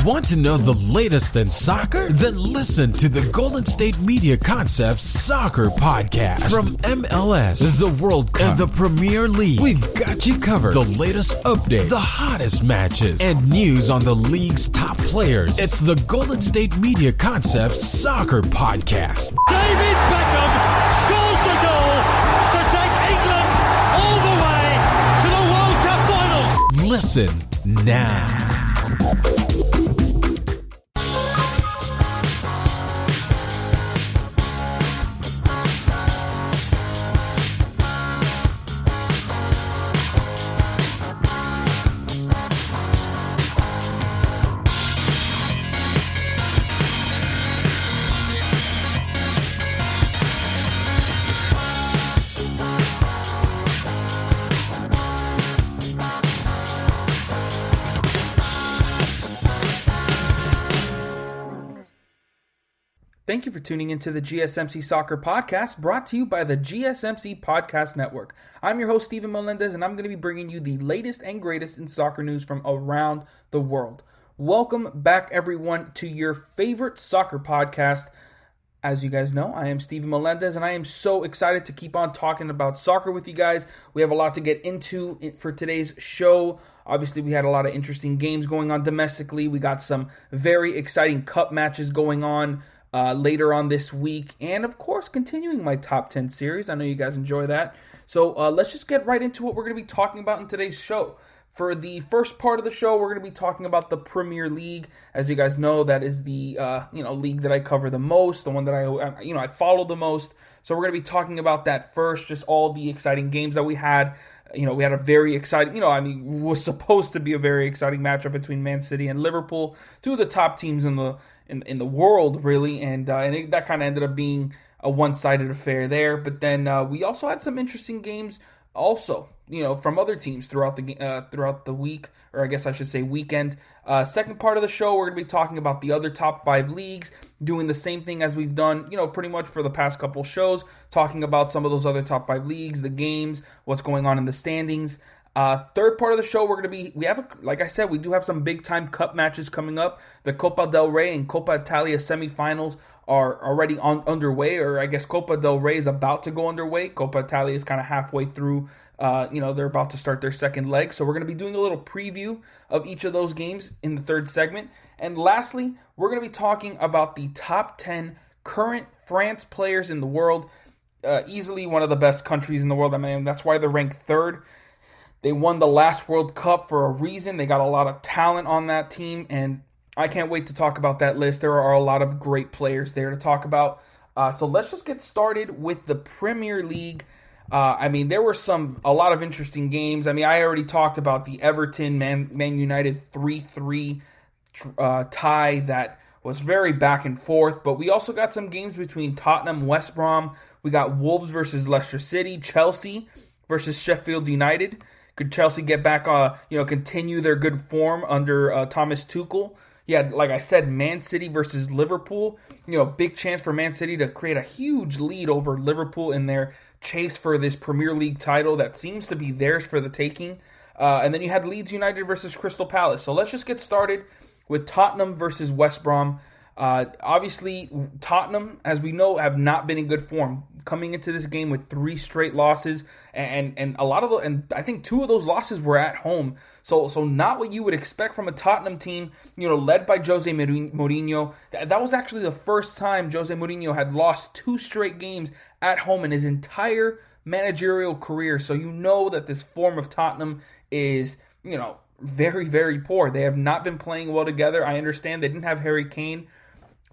Want to know the latest in soccer? Then listen to the Golden State Media Concepts Soccer Podcast. From MLS, the World Cup, and the Premier League, we've got you covered. The latest updates, the hottest matches, and news on the league's top players. It's the Golden State Media Concepts Soccer Podcast. David Beckham scores a goal to take England all the way to the World Cup finals. Listen now. Thank you for tuning into the GSMC Soccer Podcast, brought to you by the GSMC Podcast Network. I'm your host, Steven Melendez, and I'm going to be bringing you the latest and greatest in soccer news from around the world. Welcome back, everyone, to your favorite soccer podcast. As you guys know, I am Steven Melendez, and I am so excited to keep on talking about soccer with you guys. We have a lot to get into for today's show. Obviously, we had a lot of interesting games going on domestically. We got some very exciting cup matches going on later on this week, and of course continuing my top 10 series. I know you guys enjoy that, so let's just get right into what we're going to be talking about in today's show. For the first part of the show, we're going to be talking about the Premier League. As you guys know, that is the league that I cover the most, the one that I follow the most. So we're going to be talking about that first, just all the exciting games that we had. We had a very exciting, was supposed to be a very exciting matchup between Man City and Liverpool, two of the top teams in the world, really, and that kind of ended up being a one-sided affair there. But then we also had some interesting games, also, from other teams throughout the week, or I guess I should say weekend. Second part of the show, we're going to be talking about the other top 5 leagues, doing the same thing as we've done, pretty much for the past couple shows, talking about some of those other top 5 leagues, the games, what's going on in the standings. Third part of the show, like I said, we do have some big-time cup matches coming up. The Copa Del Rey and Copa Italia semifinals are already underway, or I guess Copa Del Rey is about to go underway. Copa Italia is kind of halfway through. They're about to start their second leg. So we're going to be doing a little preview of each of those games in the third segment. And lastly, we're going to be talking about the top 10 current France players in the world. Easily one of the best countries in the world. I mean, that's why they're ranked third. They won the last World Cup for a reason. They got a lot of talent on that team, and I can't wait to talk about that list. There are a lot of great players there to talk about. So let's just get started with the Premier League. There were a lot of interesting games. I already talked about the Everton Man United 3-3 tie that was very back and forth, but we also got some games between Tottenham, West Brom. We got Wolves versus Leicester City, Chelsea versus Sheffield United. Could Chelsea get back, continue their good form under Thomas Tuchel? Yeah, like I said, Man City versus Liverpool. Big chance for Man City to create a huge lead over Liverpool in their chase for this Premier League title that seems to be theirs for the taking. And then you had Leeds United versus Crystal Palace. So let's just get started with Tottenham versus West Brom. Obviously, Tottenham, as we know, have not been in good form. Coming into this game with 3 straight losses, and a lot of and I think 2 of those losses were at home. So not what you would expect from a Tottenham team, led by Jose Mourinho. That was actually the first time Jose Mourinho had lost 2 straight games at home in his entire managerial career. So that this form of Tottenham is, very, very poor. They have not been playing well together. I understand they didn't have Harry Kane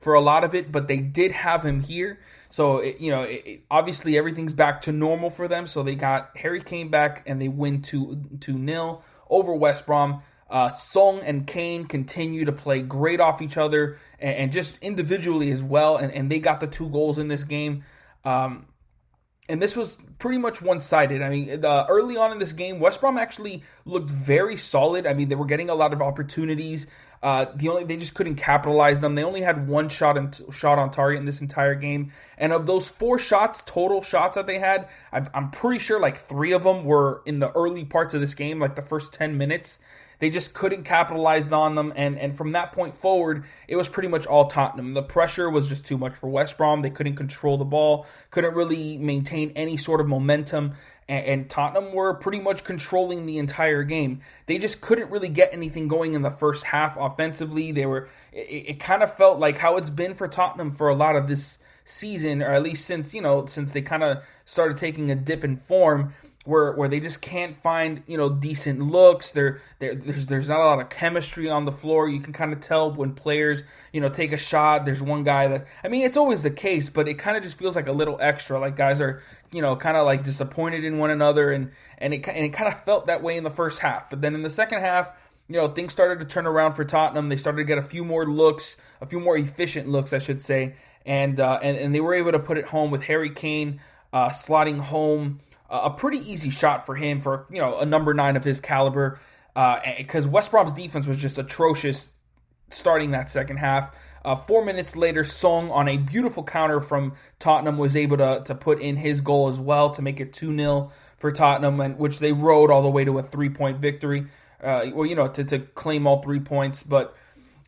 for a lot of it, but they did have him here. So, obviously everything's back to normal for them. So they got Harry Kane back and they win 2-0 over West Brom. Song and Kane continue to play great off each other and just individually as well. And they got the 2 goals in this game. And this was pretty much one-sided. Early on in this game, West Brom actually looked very solid. They were getting a lot of opportunities. They just couldn't capitalize them. They only had 1 shot on target in this entire game. And of those 4 total shots that they had, I'm pretty sure 3 of them were in the early parts of this game, like the first 10 minutes. they just couldn't capitalize on them. And from that point forward, it was pretty much all Tottenham. The pressure was just too much for West Brom. They couldn't control the ball, couldn't really maintain any sort of momentum. And Tottenham were pretty much controlling the entire game. They just couldn't really get anything going in the first half offensively. It kind of felt like how it's been for Tottenham for a lot of this season, or at least since they kind of started taking a dip in form, where they just can't find decent looks. There's not a lot of chemistry on the floor. You can kind of tell when players take a shot. There's one guy that, I mean, it's always the case, but it kind of just feels like a little extra. Like guys are kind of like disappointed in one another, and it kind of felt that way in the first half. But then in the second half, things started to turn around for Tottenham. They started to get a few more looks, a few more efficient looks, I should say, and they were able to put it home with Harry Kane slotting home a pretty easy shot for him for a number 9 of his caliber, because West Brom's defense was just atrocious starting that second half. 4 minutes later, Song on a beautiful counter from Tottenham was able to put in his goal as well to make it 2-0 for Tottenham, and which they rode all the way to a 3-point victory. To claim all 3 points. But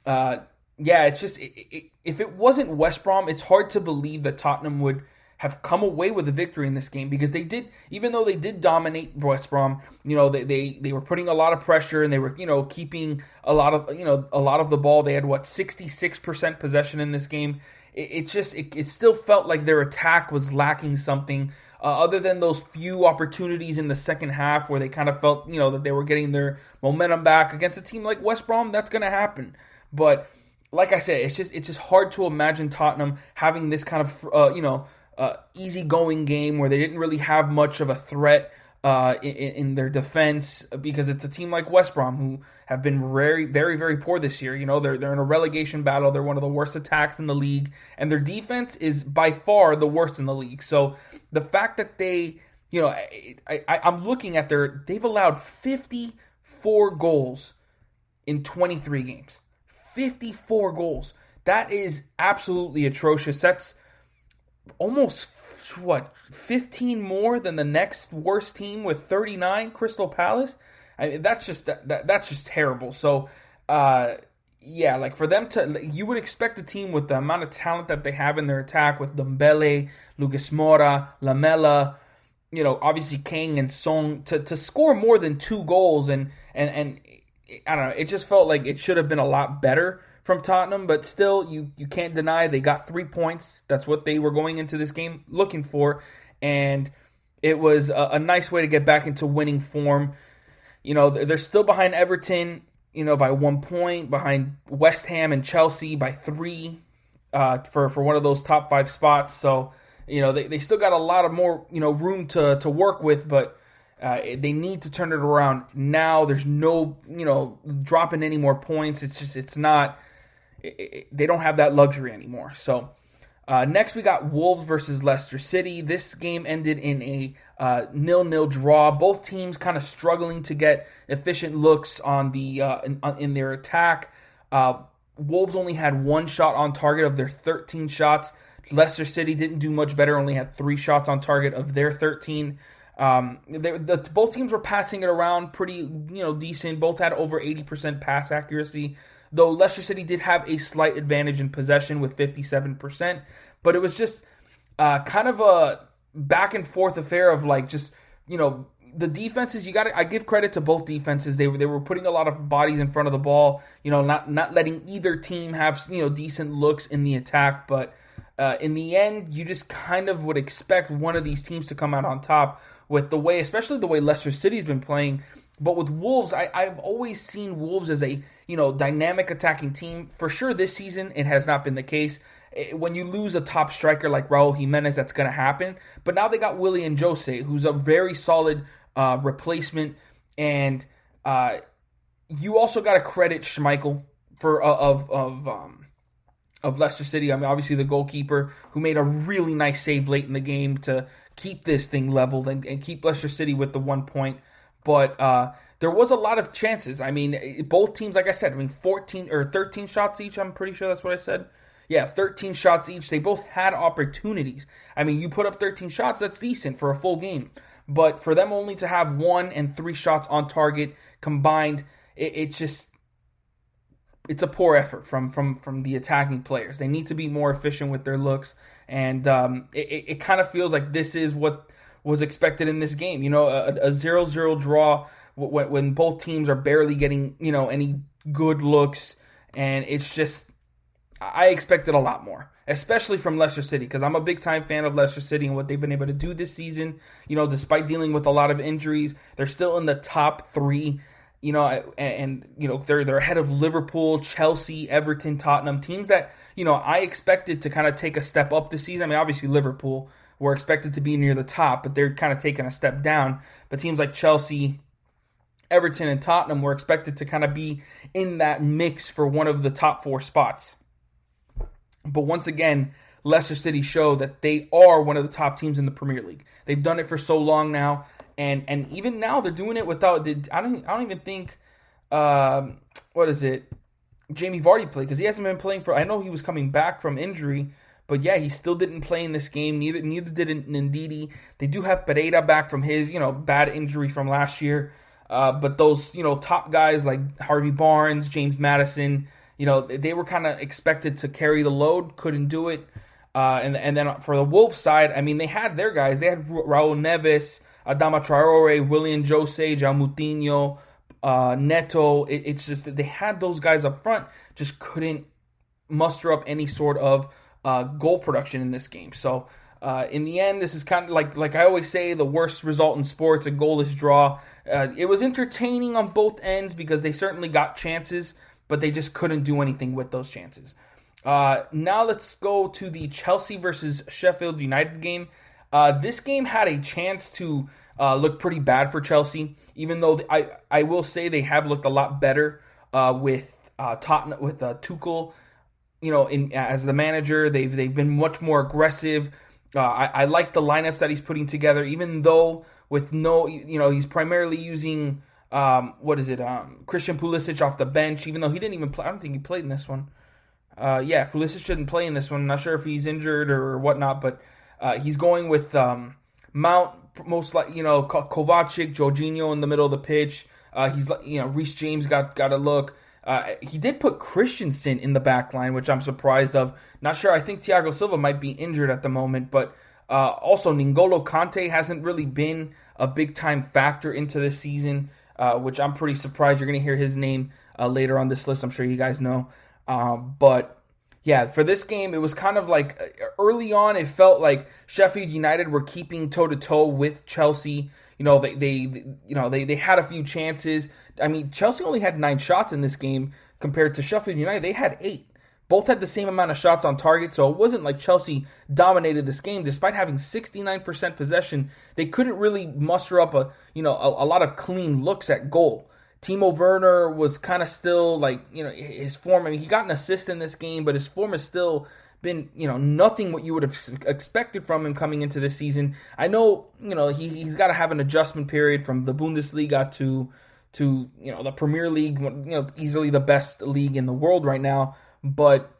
it's just if it wasn't West Brom, it's hard to believe that Tottenham would have come away with a victory in this game, because they did, even though they did dominate West Brom, they were putting a lot of pressure, and they were keeping a lot of the ball. They had 66% possession in this game. It still felt like their attack was lacking something, other than those few opportunities in the second half where they kind of felt that they were getting their momentum back against a team like West Brom. That's going to happen, but like I said, it's just hard to imagine Tottenham having this kind of easygoing game where they didn't really have much of a threat in their defense, because it's a team like West Brom who have been very, very, very poor this year. They're in a relegation battle. They're one of the worst attacks in the league, and their defense is by far the worst in the league. So the fact that they, I'm looking at they've allowed 54 goals in 23 games. 54 goals. That is absolutely atrocious. That's almost 15 more than the next worst team with 39, Crystal Palace. I mean, that's just terrible. So like for them to, you would expect a team with the amount of talent that they have in their attack, with Dembele, Lucas Moura, Lamela, obviously Kane and Song, to score more than 2 goals, and I don't know, it just felt like it should have been a lot better from Tottenham, but still, you can't deny they got 3 points. That's what they were going into this game looking for, and it was a nice way to get back into winning form. They're still behind Everton, by 1 point, behind West Ham and Chelsea by 3 for one of those top 5 spots. So, they still got a lot of more, room to work with, but they need to turn it around now. There's no, dropping any more points. It's not. They don't have that luxury anymore. So next we got Wolves versus Leicester City. This game ended in a 0-0 draw. Both teams kind of struggling to get efficient looks on the in their attack. Wolves only had 1 shot on target of their 13 shots. Leicester City didn't do much better, only had 3 shots on target of their 13. Both teams were passing it around pretty, decent. Both had over 80% pass accuracy, though Leicester City did have a slight advantage in possession with 57%. But it was just kind of a back and forth affair of the defenses. I give credit to both defenses. They were putting a lot of bodies in front of the ball. Not letting either team have decent looks in the attack. But in the end, you just kind of would expect one of these teams to come out on top, with the way, especially the way Leicester City's been playing. But with Wolves, I've always seen Wolves as a dynamic attacking team. For sure this season, it has not been the case. When you lose a top striker like Raul Jimenez, that's going to happen. But now they got Willian Jose, who's a very solid replacement. And you also got to credit Schmeichel of Leicester City. I mean, obviously the goalkeeper, who made a really nice save late in the game to keep this thing leveled and keep Leicester City with the 1 point. But there was a lot of chances. I mean, both teams, like I said, 14 or 13 shots each. I'm pretty sure that's what I said. Yeah, 13 shots each. They both had opportunities. I mean, you put up 13 shots, that's decent for a full game. But for them only to have 1 and 3 shots on target combined, it's a poor effort from the attacking players. They need to be more efficient with their looks, and it kind of feels like this is what was expected in this game. A 0-0 draw when both teams are barely getting any good looks, and it's just, I expected a lot more, especially from Leicester City, because I'm a big-time fan of Leicester City and what they've been able to do this season. Despite dealing with a lot of injuries, they're still in the top three. They're ahead of Liverpool, Chelsea, Everton, Tottenham, teams that I expected to kind of take a step up this season. I mean, obviously Liverpool were expected to be near the top, but they're kind of taking a step down. But teams like Chelsea, Everton, and Tottenham were expected to kind of be in that mix for one of the top four spots. But once again, Leicester City show that they are one of the top teams in the Premier League. They've done it for so long now, and even now they're doing it without. I don't even think Jamie Vardy played, because he hasn't been playing for. I know he was coming back from injury, but yeah, he still didn't play in this game. Neither did Ndidi. They do have Pereira back from his bad injury from last year. But those top guys like Harvey Barnes, James Maddison, they were kind of expected to carry the load, couldn't do it. And then for the Wolves side, I mean, they had their guys. They had Raul Neves, Adama Traore, William Jose, João Moutinho, Neto. It's just that they had those guys up front, just couldn't muster up any sort of goal production in this game. So in the end, this is kind of like I always say, the worst result in sports, a goalless draw. It was entertaining on both ends because they certainly got chances, but they just couldn't do anything with those chances. Now let's go to the Chelsea versus Sheffield United game. This game had a chance to look pretty bad for Chelsea, even though I will say they have looked a lot better with Tottenham, with Tuchel, as the manager. They've been much more aggressive. I like the lineups that he's putting together, even though with he's primarily using Christian Pulisic off the bench, even though he didn't even play. I don't think he played in this one. Pulisic didn't play in this one. I'm not sure if he's injured or whatnot, but he's going with Mount, most like Kovacic, Jorginho in the middle of the pitch. He's Reece James got a look. He did put Christensen in the back line, which I'm surprised of. Not sure. I think Thiago Silva might be injured at the moment, but also N'Golo Kante hasn't really been a big time factor into this season, which I'm pretty surprised. You're going to hear his name later on this list. I'm sure you guys know. But yeah, for this game, it was kind of like early on, it felt like Sheffield United were keeping toe to toe with Chelsea. They had a few chances. I mean, Chelsea only had 9 shots in this game compared to Sheffield United. They had 8. Both had the same amount of shots on target, so it wasn't like Chelsea dominated this game. Despite having 69% possession, they couldn't really muster up a lot of clean looks at goal. Timo Werner was kind of still his form. I mean, he got an assist in this game, but his form has still been, nothing what you would have expected from him coming into this season. I know, he's got to have an adjustment period from the Bundesliga to the Premier League, easily the best league in the world right now. But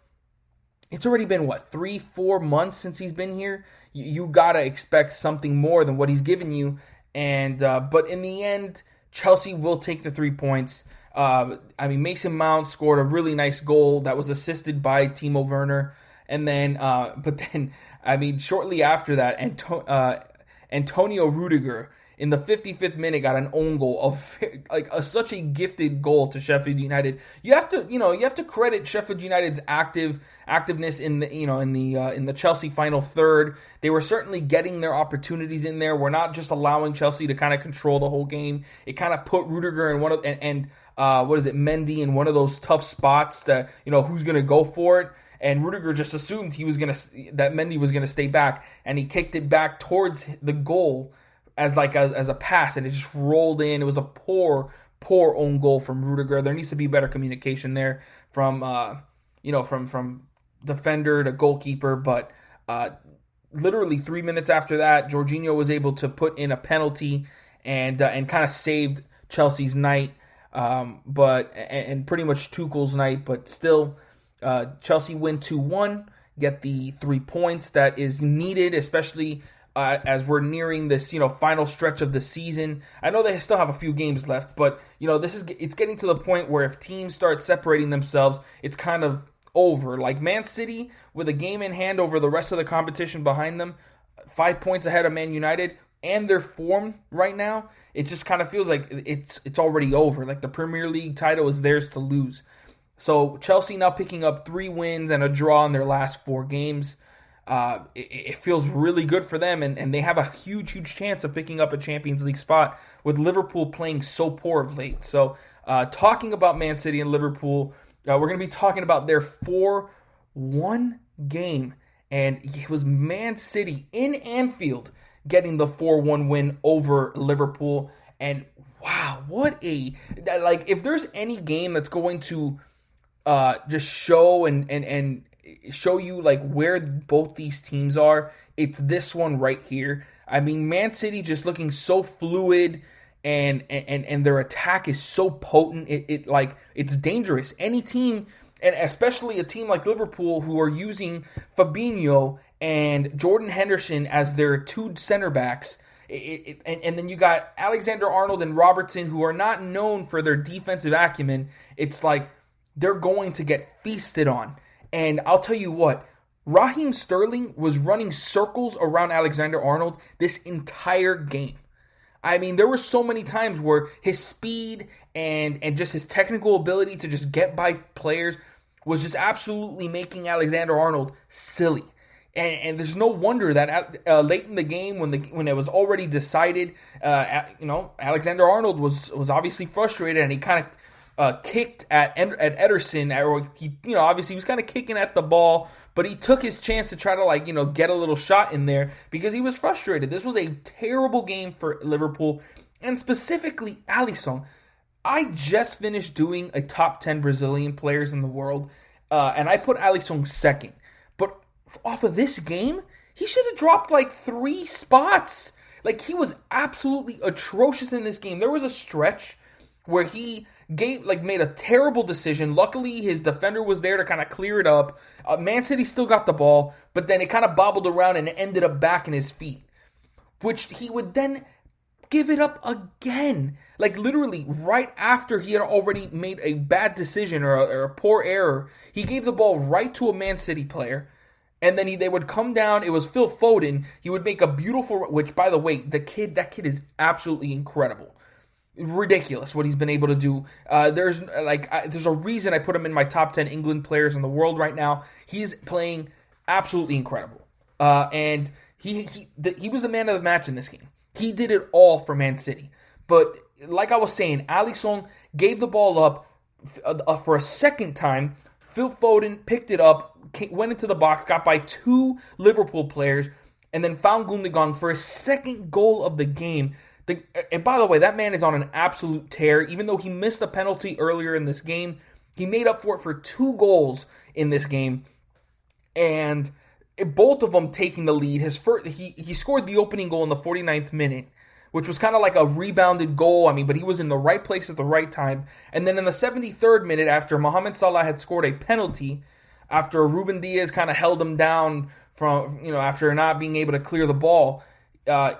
it's already been, 3-4 months since he's been here? You got to expect something more than what he's given you. And but in the end, Chelsea will take the 3 points. Mason Mount scored a really nice goal that was assisted by Timo Werner. And then, shortly after that, Antonio Rudiger in the 55th minute got an own goal of such a gifted goal to Sheffield United. You have to credit Sheffield United's activeness in the Chelsea final third. They were certainly getting their opportunities in there. We're not just allowing Chelsea to kind of control the whole game. It kind of put Rudiger in one of Mendy in one of those tough spots that who's going to go for it. And Rudiger just assumed that Mendy was gonna stay back, and he kicked it back towards the goal as a pass, and it just rolled in. It was a poor own goal from Rudiger. There needs to be better communication there from defender to goalkeeper. But literally 3 minutes after that, Jorginho was able to put in a penalty and kind of saved Chelsea's night, and pretty much Tuchel's night, but still. Chelsea win 2-1, get the 3 points that is needed, especially as we're nearing this, final stretch of the season. I know they still have a few games left, but, it's getting to the point where if teams start separating themselves, it's kind of over. Like Man City, with a game in hand over the rest of the competition behind them, 5 points ahead of Man United, and their form right now, it just kind of feels like it's already over. Like the Premier League title is theirs to lose. So Chelsea now picking up 3 wins and a draw in their last 4 games. It feels really good for them, and they have a huge chance of picking up a Champions League spot with Liverpool playing so poor of late. So talking about Man City and Liverpool, we're going to be talking about their 4-1 game, and it was Man City in Anfield getting the 4-1 win over Liverpool. And wow, if there's any game that's going to just show and show you like where both these teams are, it's this one right here. I mean, Man City just looking so fluid, and their attack is so potent. It's dangerous. Any team, and especially a team like Liverpool, who are using Fabinho and Jordan Henderson as their 2 center backs, and then you got Alexander-Arnold and Robertson, who are not known for their defensive acumen. It's like they're going to get feasted on. And I'll tell you what, Raheem Sterling was running circles around Alexander-Arnold this entire game. I mean, there were so many times where his speed and just his technical ability to just get by players was just absolutely making Alexander-Arnold silly. And there's no wonder that late in the game, when it was already decided, Alexander-Arnold was obviously frustrated, and he kind of kicked at Ederson, or obviously he was kind of kicking at the ball, but he took his chance to try to get a little shot in there because he was frustrated. This was a terrible game for Liverpool, and specifically Alisson. I just finished doing a top 10 Brazilian players in the world, and I put Alisson second. But off of this game, he should have dropped 3 spots. He was absolutely atrocious in this game. There was a stretch where he made a terrible decision. Luckily, his defender was there to kind of clear it up. Man City still got the ball, but then it kind of bobbled around and ended up back in his feet, which he would then give it up again. Literally, right after he had already made a bad decision or a poor error, he gave the ball right to a Man City player, and then they would come down. It was Phil Foden. He would make a beautiful, which, by the way, that kid is absolutely incredible. Ridiculous what he's been able to do. There's a reason I put him in my top 10 England players in the world right now. He's playing absolutely incredible. And he was the man of the match in this game. He did it all for Man City. But like I was saying, Alisson gave the ball up for a second time. Phil Foden picked it up, went into the box, got by 2 Liverpool players, and then found Gundogan for his second goal of the game. And by the way, that man is on an absolute tear. Even though he missed a penalty earlier in this game, he made up for it for 2 goals in this game. And both of them taking the lead. He scored the opening goal in the 49th minute, which was kind of like a rebounded goal. But he was in the right place at the right time. And then in the 73rd minute, after Mohamed Salah had scored a penalty, after Ruben Diaz kind of held him down from, after not being able to clear the ball,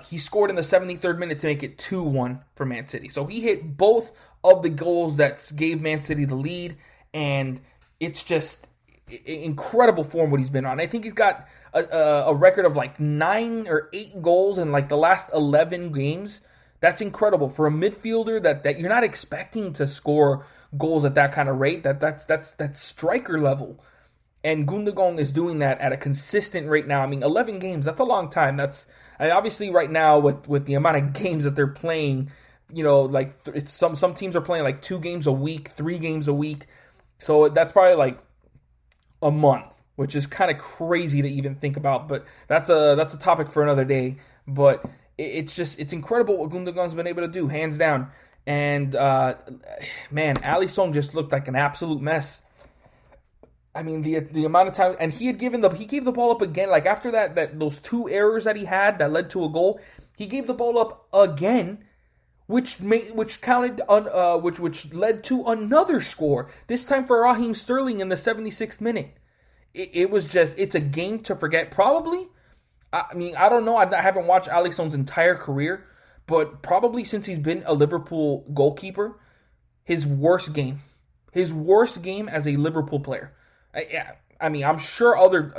he scored in the 73rd minute to make it 2-1 for Man City. So he hit both of the goals that gave Man City the lead, and it's just incredible form what he's been on. I think he's got a record of 9 or 8 goals in the last 11 games. That's incredible for a midfielder that you're not expecting to score goals at that kind of rate. That's striker level. And Gundogan is doing that at a consistent rate now. 11 games, that's a long time. Obviously right now with the amount of games that they're playing, it's some teams are playing 2 games a week, 3 games a week. So that's probably a month, which is kind of crazy to even think about. But that's a topic for another day. But it's incredible what Gundogan's been able to do, hands down. And man, Alisson just looked like an absolute mess. The amount of time, and he gave the ball up again. After that those 2 errors that he had that led to a goal, he gave the ball up again, which counted on which led to another score. This time for Raheem Sterling in the 76th minute. It's a game to forget. Probably, I mean, I don't know. I haven't watched Alisson's entire career, but probably since he's been a Liverpool goalkeeper, his worst game as a Liverpool player. I mean, I'm sure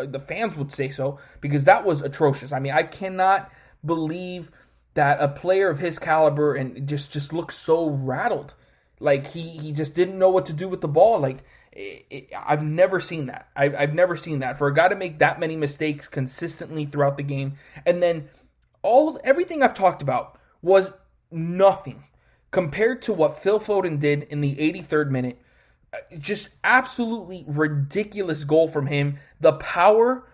the fans would say so because that was atrocious. I mean, I cannot believe that a player of his caliber and just looks so rattled. Like he just didn't know what to do with the ball. Like I've never seen that. I've never seen that for a guy to make that many mistakes consistently throughout the game. And then everything I've talked about was nothing compared to what Phil Foden did in the 83rd minute. Just absolutely ridiculous goal from him. The power,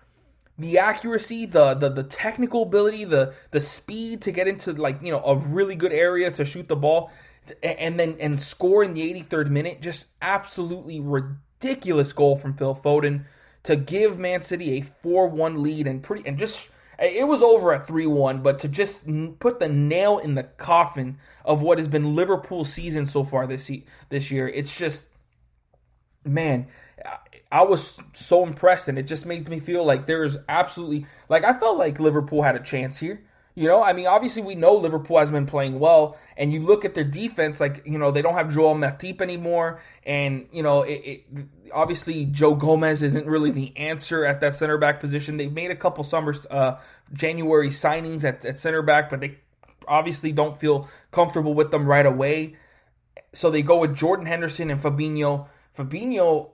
the accuracy, the technical ability, the speed to get into a really good area to shoot the ball and score in the 83rd minute. Just absolutely ridiculous goal from Phil Foden to give Man City a 4-1 lead and just it was over at 3-1, but to just put the nail in the coffin of what has been Liverpool's season so far this year. It's just, man, I was so impressed, and it just made me feel like there's absolutely, I felt like Liverpool had a chance here. I mean, obviously we know Liverpool has been playing well, and you look at their defense, they don't have Joel Matip anymore, and, obviously Joe Gomez isn't really the answer at that center back position. They've made a couple January signings at center back, but they obviously don't feel comfortable with them right away. So they go with Jordan Henderson and Fabinho. Fabinho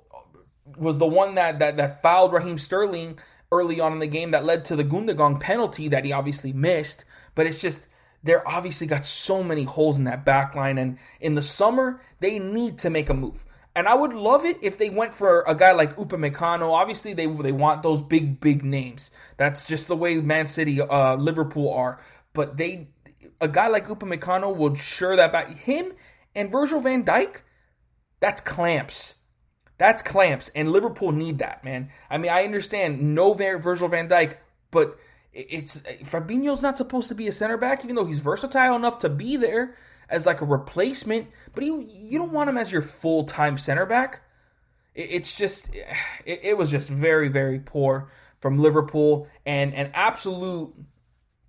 was the one that fouled Raheem Sterling early on in the game that led to the Gundogan penalty that he obviously missed. But it's just, they're obviously got so many holes in that back line. And in the summer, they need to make a move. And I would love it if they went for a guy like Upamecano. Obviously, they want those big names. That's just the way Man City, Liverpool are. But a guy like Upamecano would sure that back. Him and Virgil van Dijk, that's clamps. That's clamps, and Liverpool need that, man. I mean, I understand no Virgil van Dijk, but Fabinho's not supposed to be a center back, even though he's versatile enough to be there as a replacement. But you don't want him as your full-time center back. It was just very, very poor from Liverpool, and an absolute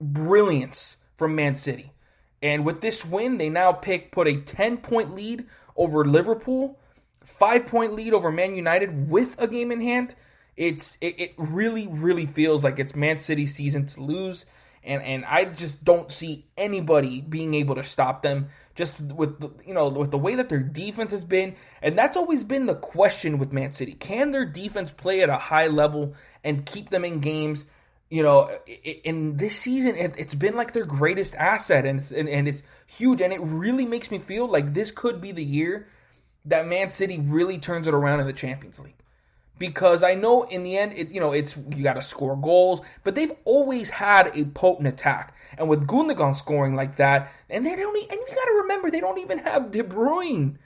brilliance from Man City. And with this win, they now put a 10-point lead over Liverpool, 5-point lead over Man United with a game in hand. It really, really feels like it's Man City's season to lose, and I just don't see anybody being able to stop them. Just with the way that their defense has been, and that's always been the question with Man City: can their defense play at a high level and keep them in games? In this season, it's been like their greatest asset, and it's huge, and it really makes me feel like this could be the year that Man City really turns it around in the Champions League. Because I know in the end, you got to score goals, but they've always had a potent attack. And with Gundogan scoring like that, and you got to remember, they don't even have De Bruyne.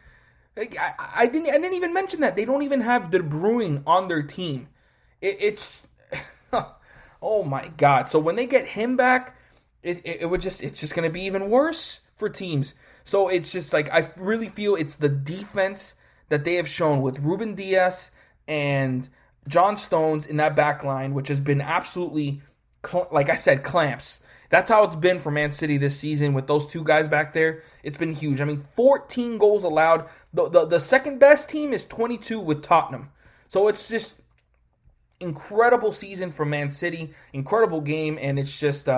I didn't even mention that they don't even have De Bruyne on their team. It's oh my God! So when they get him back, it's just going to be even worse for teams. So it's just I really feel it's the defense that they have shown with Ruben Dias and John Stones in that back line, which has been absolutely, like I said, clamps. That's how it's been for Man City this season with those two guys back there. It's been huge. I mean, 14 goals allowed. The second best team is 22 with Tottenham. So it's just incredible season for Man City, incredible game, and it's just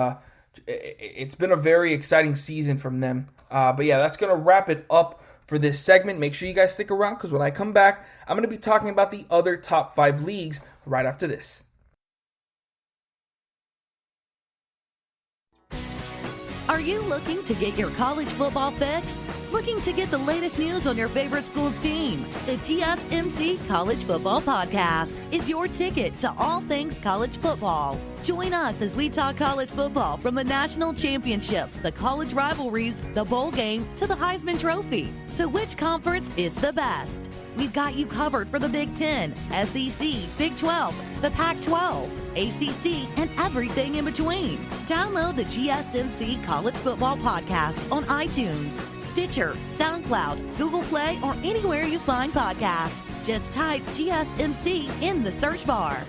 it's been a very exciting season from them. But yeah, that's going to wrap it up for this segment. Make sure you guys stick around because when I come back, I'm going to be talking about the other top 5 leagues right after this. Are you looking to get your college football fix? Looking to get the latest news on your favorite school's team? The GSMC College Football Podcast is your ticket to all things college football. Join us as we talk college football from the national championship, the college rivalries, the bowl game, to the Heisman Trophy. To which conference is the best? We've got you covered for the Big Ten, SEC, Big 12, the Pac-12, ACC, and everything in between. Download the GSMC College Football Podcast on iTunes, Stitcher, SoundCloud, Google Play, or anywhere you find podcasts. Just type GSMC in the search bar.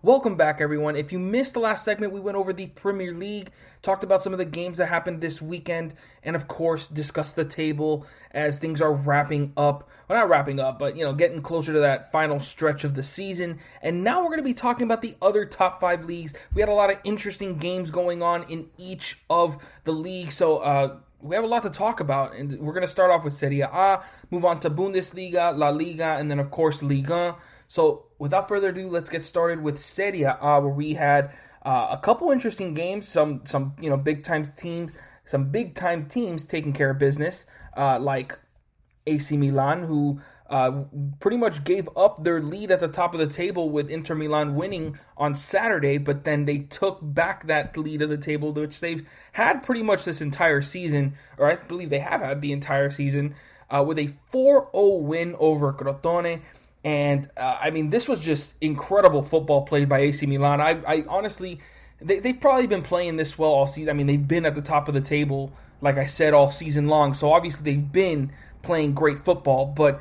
Welcome back, everyone. If you missed the last segment, we went over the Premier League, talked about some of the games that happened this weekend, and of course, discussed the table as things are wrapping up. Well, not wrapping up, but, getting closer to that final stretch of the season. And now we're going to be talking about the other top 5 leagues. We had a lot of interesting games going on in each of the leagues, so we have a lot to talk about, and we're going to start off with Serie A, move on to Bundesliga, La Liga, and then, of course, Liga. So, without further ado, let's get started with Serie A, where we had a couple interesting games, some big-time teams taking care of business, like AC Milan, who pretty much gave up their lead at the top of the table with Inter Milan winning on Saturday, but then they took back that lead of the table, which they've had pretty much this entire season, or I believe they have had the entire season, with a 4-0 win over Crotone. And, this was just incredible football played by AC Milan. I honestly, they've probably been playing this well all season. They've been at the top of the table, like I said, all season long. So, obviously, they've been playing great football. But,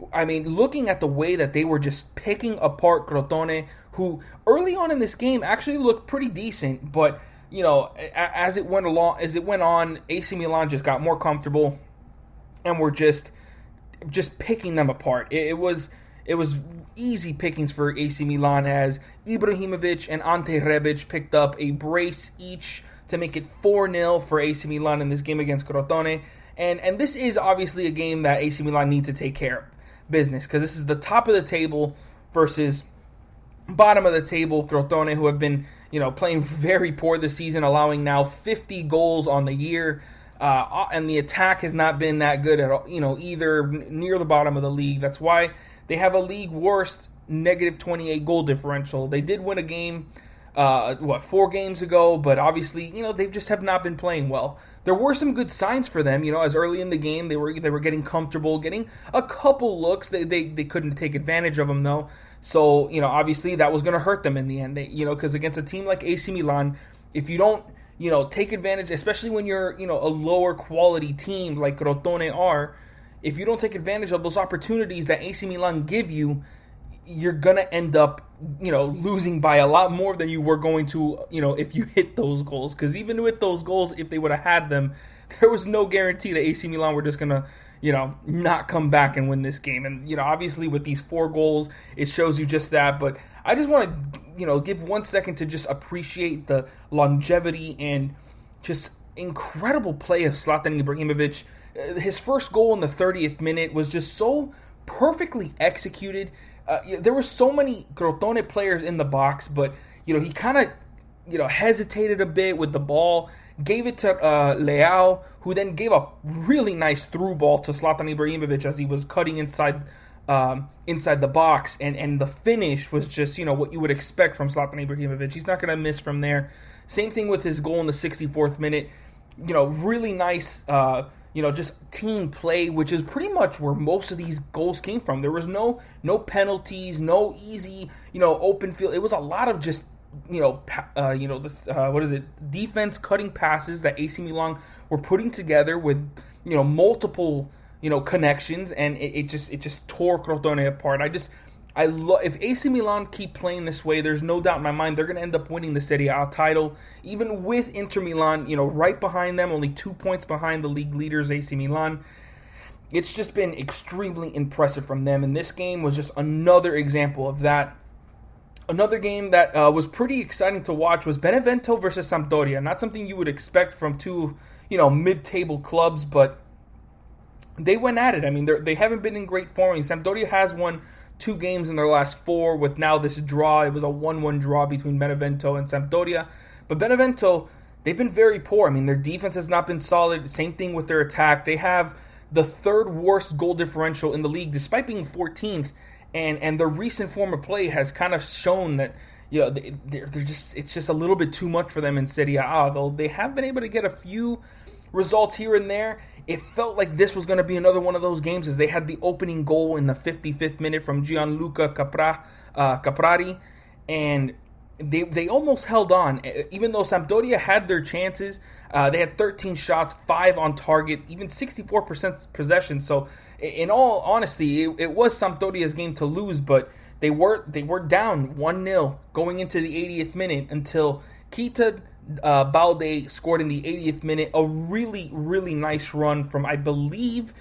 looking at the way that they were just picking apart Crotone, who early on in this game actually looked pretty decent. But, as it went on, AC Milan just got more comfortable and were just picking them apart. It was easy pickings for AC Milan as Ibrahimovic and Ante Rebic picked up a brace each to make it 4-0 for AC Milan in this game against Crotone. And this is obviously a game that AC Milan need to take care of business, because this is the top of the table versus bottom of the table Crotone, who have been playing very poor this season, allowing now 50 goals on the year. And the attack has not been that good at all, either near the bottom of the league. That's why they have a league worst negative 28 goal differential. They did win a game, 4 games ago, but obviously, they just have not been playing well. There were some good signs for them, as early in the game they were getting comfortable, getting a couple looks. They couldn't take advantage of them though. So, obviously that was going to hurt them in the end. Because against a team like AC Milan, if you don't, take advantage, especially when you're, a lower quality team like Crotone are, if you don't take advantage of those opportunities that AC Milan give you, you're going to end up, losing by a lot more than you were going to, if you hit those goals. Because even with those goals, if they would have had them, there was no guarantee that AC Milan were just going to, not come back and win this game. And, obviously with these 4 goals, it shows you just that. But I just want to, give 1 second to just appreciate the longevity and just incredible play of Zlatan Ibrahimovic. His first goal in the 30th minute was just so perfectly executed. There were so many Crotone players in the box, but he kind of hesitated a bit with the ball, gave it to Leao, who then gave a really nice through ball to Zlatan Ibrahimovic as he was cutting inside the box, and the finish was just what you would expect from Zlatan Ibrahimovic. He's not going to miss from there. Same thing with his goal in the 64th minute. Really nice. Just team play, which is pretty much where most of these goals came from. There was no penalties, no easy, open field. It was a lot of just, defense cutting passes that AC Milan were putting together with, multiple, connections, and it just tore Crotone apart. If AC Milan keep playing this way, there's no doubt in my mind they're going to end up winning the Serie A title, even with Inter Milan, right behind them, only 2 points behind the league leaders, AC Milan. It's just been extremely impressive from them, and this game was just another example of that. Another game that was pretty exciting to watch was Benevento versus Santoria. Not something you would expect from two, mid-table clubs, but they went at it. They haven't been in great form. Sampdoria has won 2 games in their last 4 with now this draw. It was a 1-1 draw between Benevento and Sampdoria. But Benevento, they've been very poor. Their defense has not been solid. Same thing with their attack. They have the 3rd worst goal differential in the league despite being 14th. And their recent form of play has kind of shown that it's just a little bit too much for them in Serie A. Though they have been able to get a few results here and there. It felt like this was going to be another one of those games as they had the opening goal in the 55th minute from Gianluca Caprari, and they almost held on. Even though Sampdoria had their chances, they had 13 shots, 5 on target, even 64% possession. So in all honesty, it was Sampdoria's game to lose, but they were down 1-0 going into the 80th minute until Keita Balde scored in the 80th minute. A really, really nice run from, I believe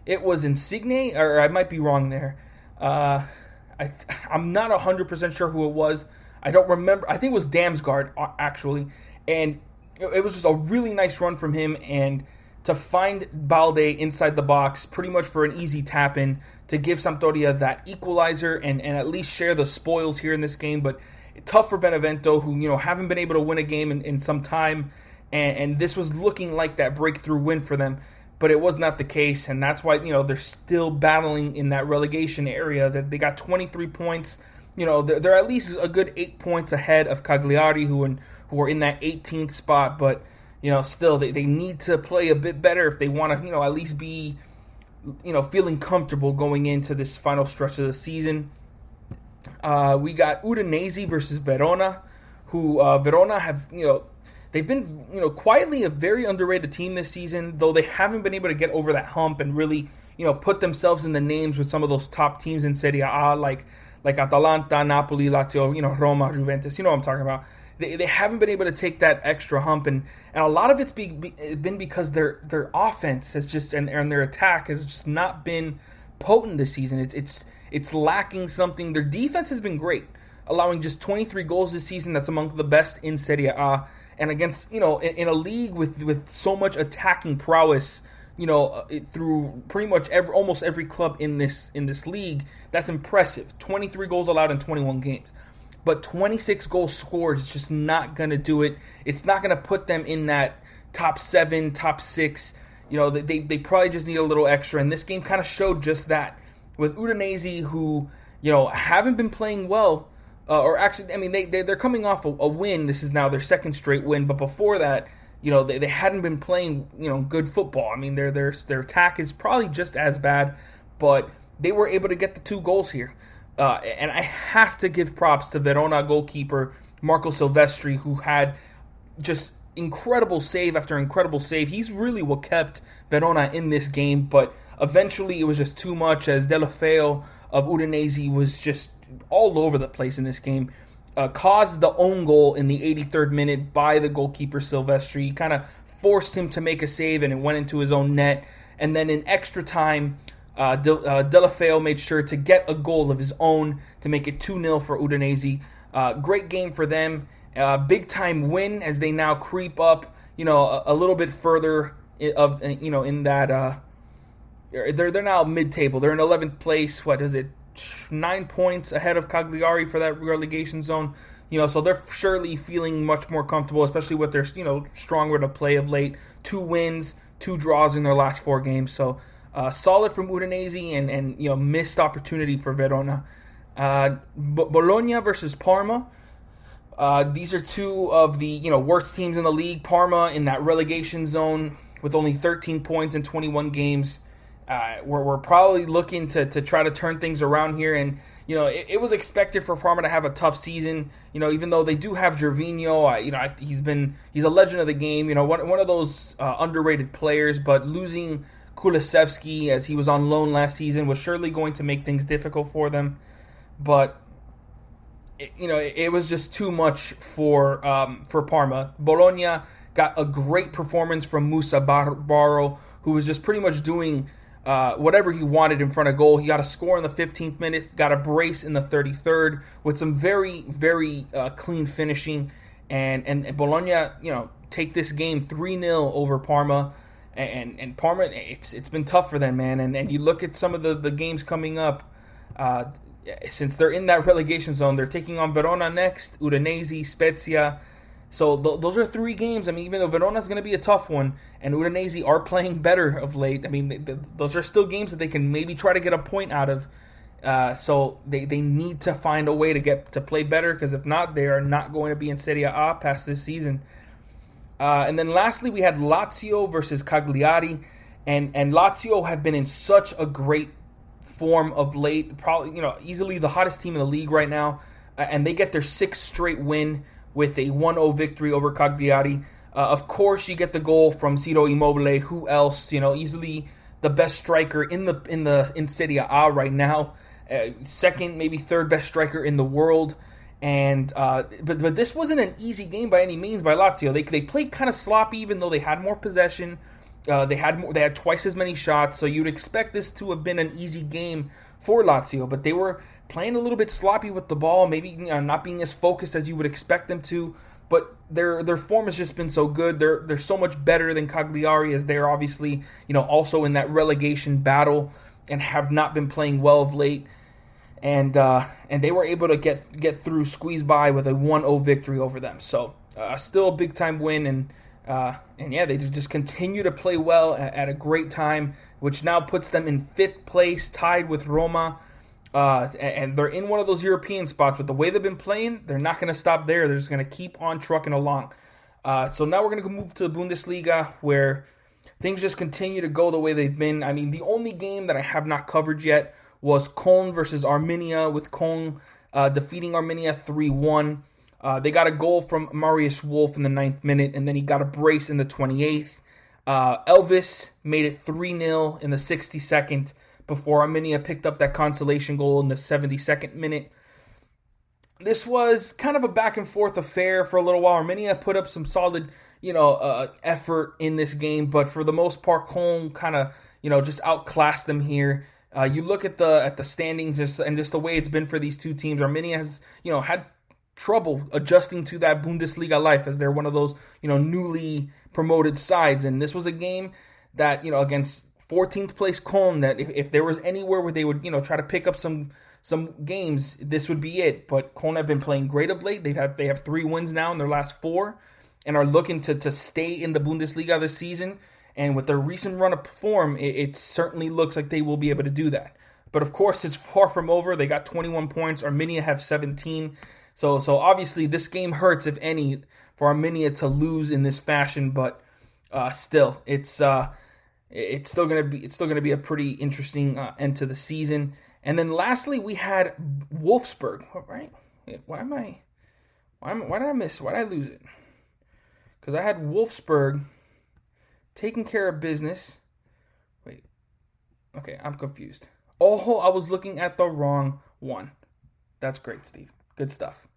it was Insigne, or I might be wrong there. I'm not 100% sure who it was. I don't remember. I think it was Damsgaard, actually. And it was just a really nice run from him. And to find Balde inside the box, pretty much for an easy tap-in, to give Santoria that equalizer and at least share the spoils here in this game. But tough for Benevento, who haven't been able to win a game in some time. And this was looking like that breakthrough win for them. But it was not the case, and that's why they're still battling in that relegation area. That they got 23 points. They're at least a good 8 points ahead of Cagliati, who are in that 18th spot. But still they need to play a bit better if they want to at least be feeling comfortable going into this final stretch of the season. We got Udinese versus Verona, who Verona have they've been, quietly a very underrated team this season, though they haven't been able to get over that hump and really, put themselves in the names with some of those top teams in Serie A, like Atalanta, Napoli, Lazio, Roma, Juventus. You know what I'm talking about. They haven't been able to take that extra hump, and a lot of it's been because their offense has just and their attack has just not been potent this season. It's lacking something. Their defense has been great, allowing just 23 goals this season. That's among the best in Serie A. And against, in a league with so much attacking prowess, through pretty much almost every club in this league, that's impressive. 23 goals allowed in 21 games. But 26 goals scored is just not going to do it. It's not going to put them in that top 7, top 6. They probably just need a little extra. And this game kind of showed just that. With Udinese, who, haven't been playing well. Or actually, I mean, they're coming off a win. This is now their second straight win. But before that, they hadn't been playing, good football. I mean, their attack is probably just as bad. But they were able to get the 2 goals here. And I have to give props to Verona goalkeeper Marco Silvestri, who had just incredible save after incredible save. He's really what kept Verona in this game. But eventually, it was just too much, as Delafeu of Udinese was just all over the place in this game. Caused the own goal in the 83rd minute by the goalkeeper Silvestri. He kind of forced him to make a save, and it went into his own net. And then in extra time, Delafeu made sure to get a goal of his own to make it 2-0 for Udinese. Great game for them. Big time win as they now creep up, a little bit further in that. They're now mid-table. They're in 11th place. What is it? 9 points ahead of Cagliari for that relegation zone. So they're surely feeling much more comfortable, especially with their, stronger to play of late. 2 wins, 2 draws in their last 4 games. So solid from Udinese and missed opportunity for Verona. Bologna versus Parma. These are 2 of the, worst teams in the league. Parma in that relegation zone with only 13 points in 21 games. We're probably looking to try to turn things around here, and it was expected for Parma to have a tough season. Even though they do have Gervinho, he's a legend of the game. One of those underrated players, but losing Kulusevski as he was on loan last season was surely going to make things difficult for them. But it was just too much for Parma. Bologna got a great performance from Musa Barro, who was just pretty much doing whatever he wanted in front of goal. He got a score in the 15th minute, got a brace in the 33rd with some very, very clean finishing. And Bologna, take this game 3-0 over Parma. And Parma, it's been tough for them, man. And you look at some of the games coming up, since they're in that relegation zone, they're taking on Verona next, Udinese, Spezia. So those are 3 games. I mean, even though Verona's going to be a tough one, and Udinese are playing better of late, I mean, those are still games that they can maybe try to get a point out of. So they need to find a way to play better, because if not, they are not going to be in Serie A past this season. And then lastly, we had Lazio versus Cagliati, and Lazio have been in such a great form of late, probably easily the hottest team in the league right now, and they get their 6th straight win with a 1-0 victory over Cagliati. Of course, you get the goal from Ciro Immobile. Who else? Easily the best striker in Serie A right now. second, maybe third best striker in the world. And but this wasn't an easy game by any means by Lazio. They played kind of sloppy, even though they had more possession. They had twice as many shots, so you'd expect this to have been an easy game for Lazio. But they were playing a little bit sloppy with the ball, maybe not being as focused as you would expect them to. But their form has just been so good. They're so much better than Cagliari, as they're obviously also in that relegation battle and have not been playing well of late. And they were able to get through, squeeze by with a 1-0 victory over them. So still a big time win, and yeah, they just continue to play well at a great time, which now puts them in 5th place, tied with Roma. And they're in one of those European spots. With the way they've been playing, they're not going to stop there. They're just going to keep on trucking along. So now we're going to move to the Bundesliga, where things just continue to go the way they've been. I mean, the only game that I have not covered yet was Köln versus Arminia, with Köln defeating Arminia 3-1. They got a goal from Marius Wolf in the 9th minute, and then he got a brace in the 28th. Elvis made it 3-0 in the 62nd before Arminia picked up that consolation goal in the 72nd minute. This was kind of a back-and-forth affair for a little while. Arminia put up some solid effort in this game, but for the most part, Köln kind of just outclassed them here. You look at the standings and just the way it's been for these two teams. Arminia has had trouble adjusting to that Bundesliga life, as they're one of those newly promoted sides. And this was a game that against 14th place Köln, that if there was anywhere where they would try to pick up some games, this would be it. But Köln have been playing great of late. They have 3 wins now in their last 4, and are looking to stay in the Bundesliga this season. And with their recent run of form, it certainly looks like they will be able to do that. But of course, it's far from over. They got 21 points. Arminia have 17. So obviously, this game hurts, if any, for Arminia to lose in this fashion. But still, it's still gonna be a pretty interesting end to the season. And then lastly, we had Wolfsburg. Right? Why did I miss? Why did I lose it? Because I had Wolfsburg taking care of business. Wait. Okay, I'm confused. Oh, I was looking at the wrong one. That's great, Steve. Good stuff.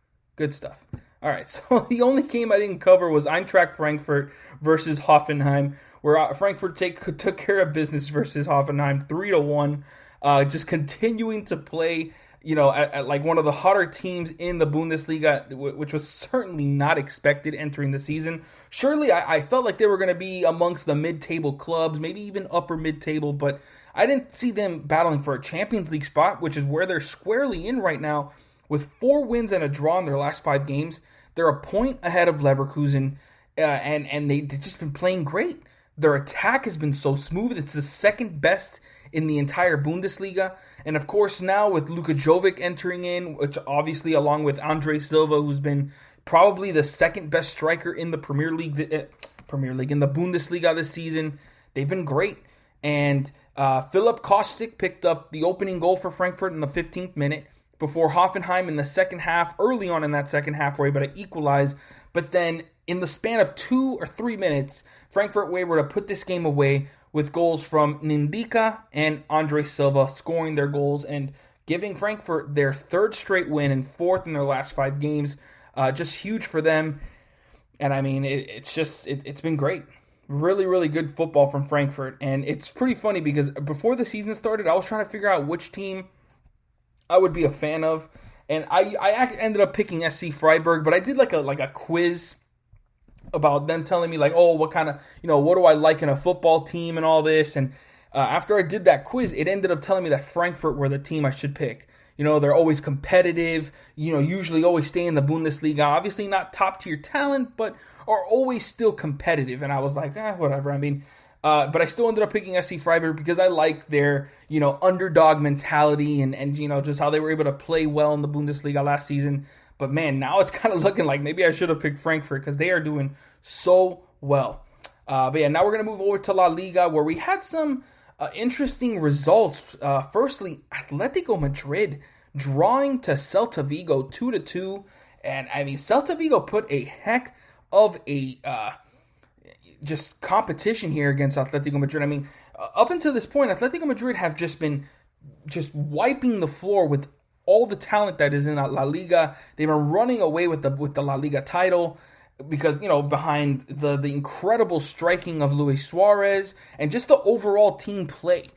All right, so the only game I didn't cover was Eintracht Frankfurt versus Hoffenheim, where Frankfurt took care of business versus Hoffenheim 3-1. Just continuing to play, at like one of the hotter teams in the Bundesliga, which was certainly not expected entering the season. Surely I felt like they were going to be amongst the mid-table clubs, maybe even upper mid-table, but I didn't see them battling for a Champions League spot, which is where they're squarely in right now, with 4 wins and a draw in their last 5 games. They're a point ahead of Leverkusen, and they've just been playing great. Their attack has been so smooth. It's the second best in the entire Bundesliga. And of course, now with Luka Jovic entering in, which obviously along with Andre Silva, who's been probably the second best striker in the Premier League in the Bundesliga this season, they've been great. And Philip Kostic picked up the opening goal for Frankfurt in the 15th minute, before Hoffenheim in the second half, early on in that second half, were able to equalize. But then in the span of 2 or 3 minutes, Frankfurt were able to put this game away with goals from Ndicka and Andre Silva scoring their goals and giving Frankfurt their 3rd straight win and 4th in their last 5 games. Just huge for them. And I mean, it's been great. Really, really good football from Frankfurt. And it's pretty funny because before the season started, I was trying to figure out which team I would be a fan of, and I ended up picking SC Freiburg, but I did like a quiz about them telling me what kind of, what do I like in a football team and all this, and after I did that quiz, it ended up telling me that Frankfurt were the team I should pick. They're always competitive, usually always stay in the Bundesliga, obviously not top tier talent, but are always still competitive, and I was like, whatever, I mean, but I still ended up picking SC Freiburg because I liked their, underdog mentality and just how they were able to play well in the Bundesliga last season. But man, now it's kind of looking like maybe I should have picked Frankfurt because they are doing so well. But yeah, now we're going to move over to La Liga, where we had some interesting results. Firstly, Atletico Madrid drawing to Celta Vigo 2-2. And I mean, Celta Vigo put a heck of a just competition here against Atletico Madrid. I mean, up until this point, Atletico Madrid have just been just wiping the floor with all the talent that is in La Liga. They were running away with the La Liga title because, behind the incredible striking of Luis Suarez and just the overall team play.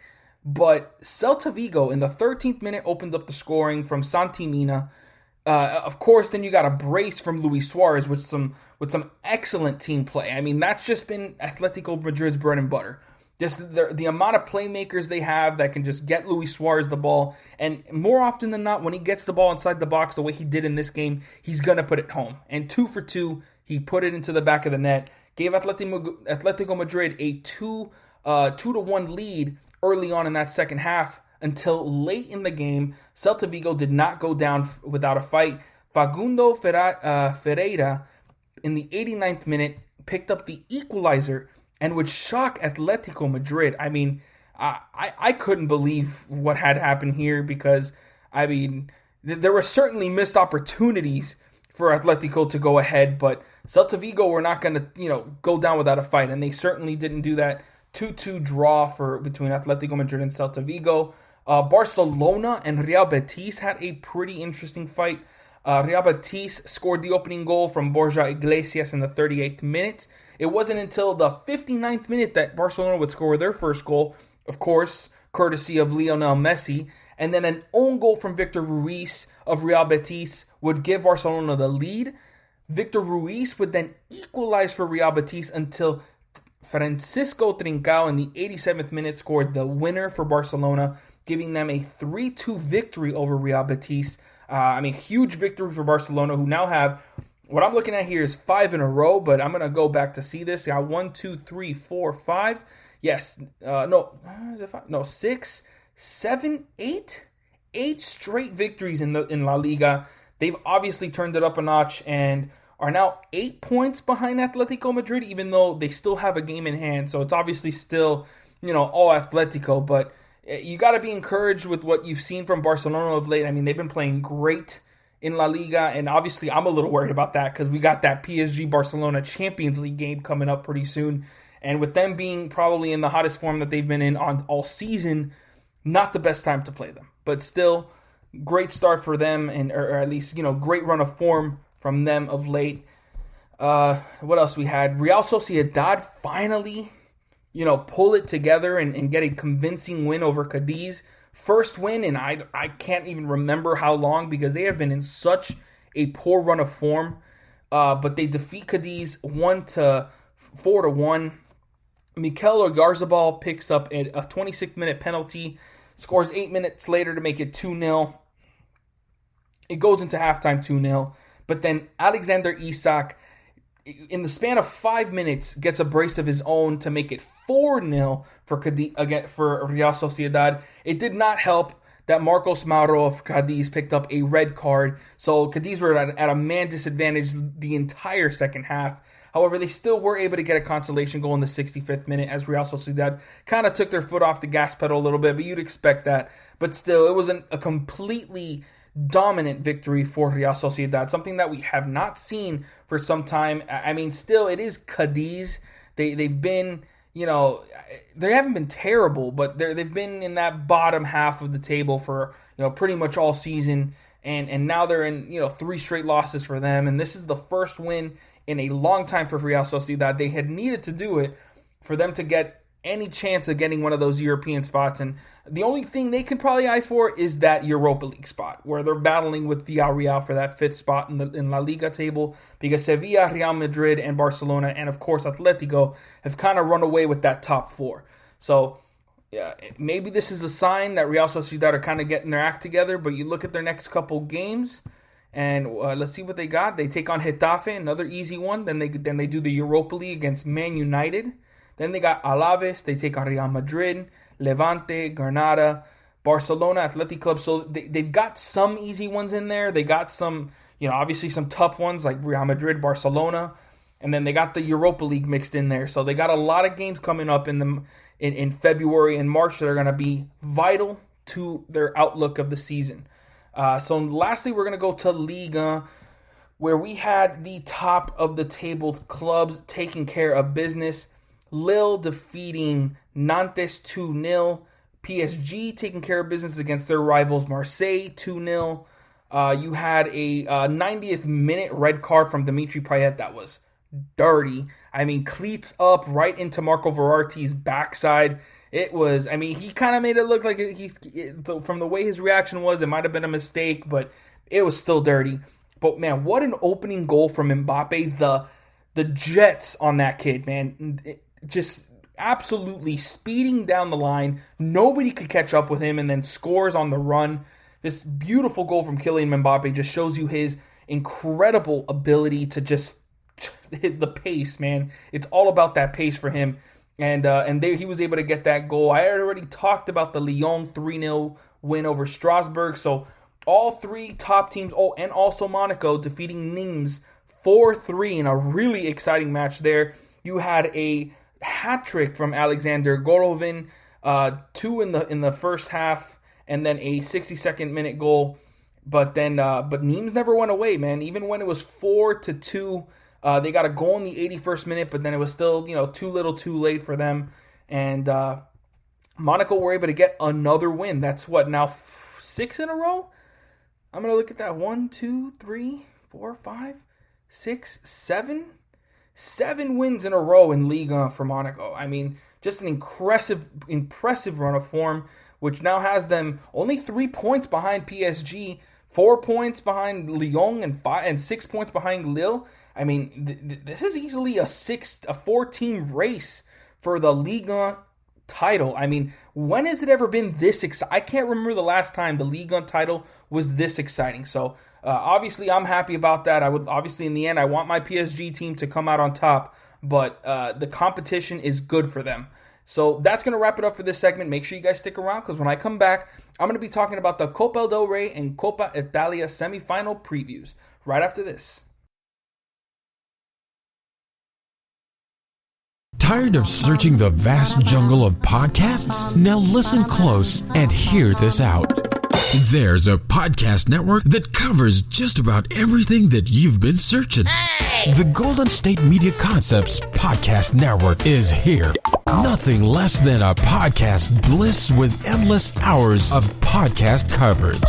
But Celta Vigo in the 13th minute opened up the scoring from Santi Mina. Of course, then you got a brace from Luis Suarez with some excellent team play. I mean, that's just been Atletico Madrid's bread and butter. Just the amount of playmakers they have that can just get Luis Suarez the ball. And more often than not, when he gets the ball inside the box the way he did in this game, he's going to put it home. And 2 for 2, he put it into the back of the net. Gave Atletico Madrid a 2-1 lead early on in that second half until late in the game. Celta Vigo did not go down without a fight. Facundo Ferreira in the 89th minute picked up the equalizer and would shock Atletico Madrid. I mean, I couldn't believe what had happened here because, I mean, there were certainly missed opportunities for Atletico to go ahead, but Celta Vigo were not going to, go down without a fight, and they certainly didn't do that. 2-2 draw between Atletico Madrid and Celta Vigo. Barcelona and Real Betis had a pretty interesting fight. Real Betis scored the opening goal from Borja Iglesias in the 38th minute. It wasn't until the 59th minute that Barcelona would score their first goal, of course, courtesy of Lionel Messi. And then an own goal from Victor Ruiz of Real Betis would give Barcelona the lead. Victor Ruiz would then equalize for Real Betis until Francisco Trincao in the 87th minute scored the winner for Barcelona, giving them a 3-2 victory over Real Betis. Huge victory for Barcelona, who now have, what I'm looking at here is 5 in a row, but I'm going to go back to see this. They got 1, 2, 3, 4, 5. Yes, is it 5? No, 6, 7, 8? 8 straight victories in La Liga. They've obviously turned it up a notch and are now 8 points behind Atletico Madrid, even though they still have a game in hand. So it's obviously still, all Atletico, but you got to be encouraged with what you've seen from Barcelona of late. I mean, they've been playing great in La Liga, and obviously I'm a little worried about that because we got that PSG-Barcelona Champions League game coming up pretty soon. And with them being probably in the hottest form that they've been in on all season, not the best time to play them. But still, great start for them, or at least, great run of form from them of late. What else we had? Real Sociedad finally, pull it together and get a convincing win over Cadiz. First win, and I can't even remember how long because they have been in such a poor run of form. But they defeat Cadiz 4-1. Mikel Oyarzabal picks up a 26-minute penalty, scores 8 minutes later to make it 2-0. It goes into halftime 2-0. But then Alexander Isak, in the span of 5 minutes, gets a brace of his own to make it 4-0 for Real Sociedad. It did not help that Marcos Mauro of Cadiz picked up a red card. So Cadiz were at a man disadvantage the entire second half. However, they still were able to get a consolation goal in the 65th minute as Real Sociedad kind of took their foot off the gas pedal a little bit, but you'd expect that. But still, it wasn't a completely dominant victory for Real Sociedad, something that we have not seen for some time. I mean, still, it is Cadiz. They've been, they haven't been terrible, but they've been in that bottom half of the table for, pretty much all season. And now they're in, 3 straight losses for them. And this is the first win in a long time for Real Sociedad. They had needed to do it for them to get any chance of getting one of those European spots. And the only thing they can probably eye for is that Europa League spot, where they're battling with Villarreal for that 5th spot in La Liga table, because Sevilla, Real Madrid, and Barcelona, and of course Atletico, have kind of run away with that top 4. So yeah, maybe this is a sign that Real Sociedad are kind of getting their act together, but you look at their next couple games, and let's see what they got. They take on Getafe, another easy one. Then they do the Europa League against Man United. Then they got Alaves. They take on Real Madrid, Levante, Granada, Barcelona, Athletic Club. So they've got some easy ones in there. They got some, obviously some tough ones like Real Madrid, Barcelona. And then they got the Europa League mixed in there. So they got a lot of games coming up in February and March that are going to be vital to their outlook of the season. So lastly, we're going to go to Liga, where we had the top of the table clubs taking care of business. Lille defeating Nantes 2-0. PSG taking care of business against their rivals Marseille, 2-0. You had a 90th minute red card from Dimitri Payet that was dirty. I mean, cleats up right into Marco Verratti's backside. It was, I mean, he kind of made it look like from the way his reaction was, it might have been a mistake, but it was still dirty. But man, what an opening goal from Mbappe. The jets on that kid, man. Just absolutely speeding down the line. Nobody could catch up with him, and then scores on the run. This beautiful goal from Kylian Mbappe just shows you his incredible ability to just hit the pace, man. It's all about that pace for him. And he was able to get that goal. I already talked about the Lyon 3-0 win over Strasbourg. So all three top teams, and also Monaco, defeating Nimes 4-3 in a really exciting match there. You had a hat-trick from Alexander Golovin, 2 in the first half, and then a 62nd minute goal. But Nimes never went away, man. Even when it was 4-2, they got a goal in the 81st minute, but then it was still, too little too late for them. And Monaco were able to get another win. That's what, now 6 in a row? I'm going to look at that. 1, 2, 3, 4, 5, 6, 7. 7 wins in a row in Liga for Monaco. I mean, just an impressive run of form, which now has them only 3 points behind PSG, 4 points behind Lyon, and 6 points behind Lille. I mean, this is easily a 4-team race for the Liga title. I mean, when has it ever been this exciting? I can't remember the last time the Liga title was this exciting. So, obviously, I'm happy about that. Obviously, in the end, I want my PSG team to come out on top, but the competition is good for them. So that's going to wrap it up for this segment. Make sure you guys stick around, because when I come back, I'm going to be talking about the Copa del Rey and Copa Italia semifinal previews right after this. Tired of searching the vast jungle of podcasts? Now listen close and hear this out. There's a podcast network that covers just about everything that you've been searching. Hey! The Golden State Media Concepts Podcast Network is here. Nothing less than a podcast bliss with endless hours of podcast coverage.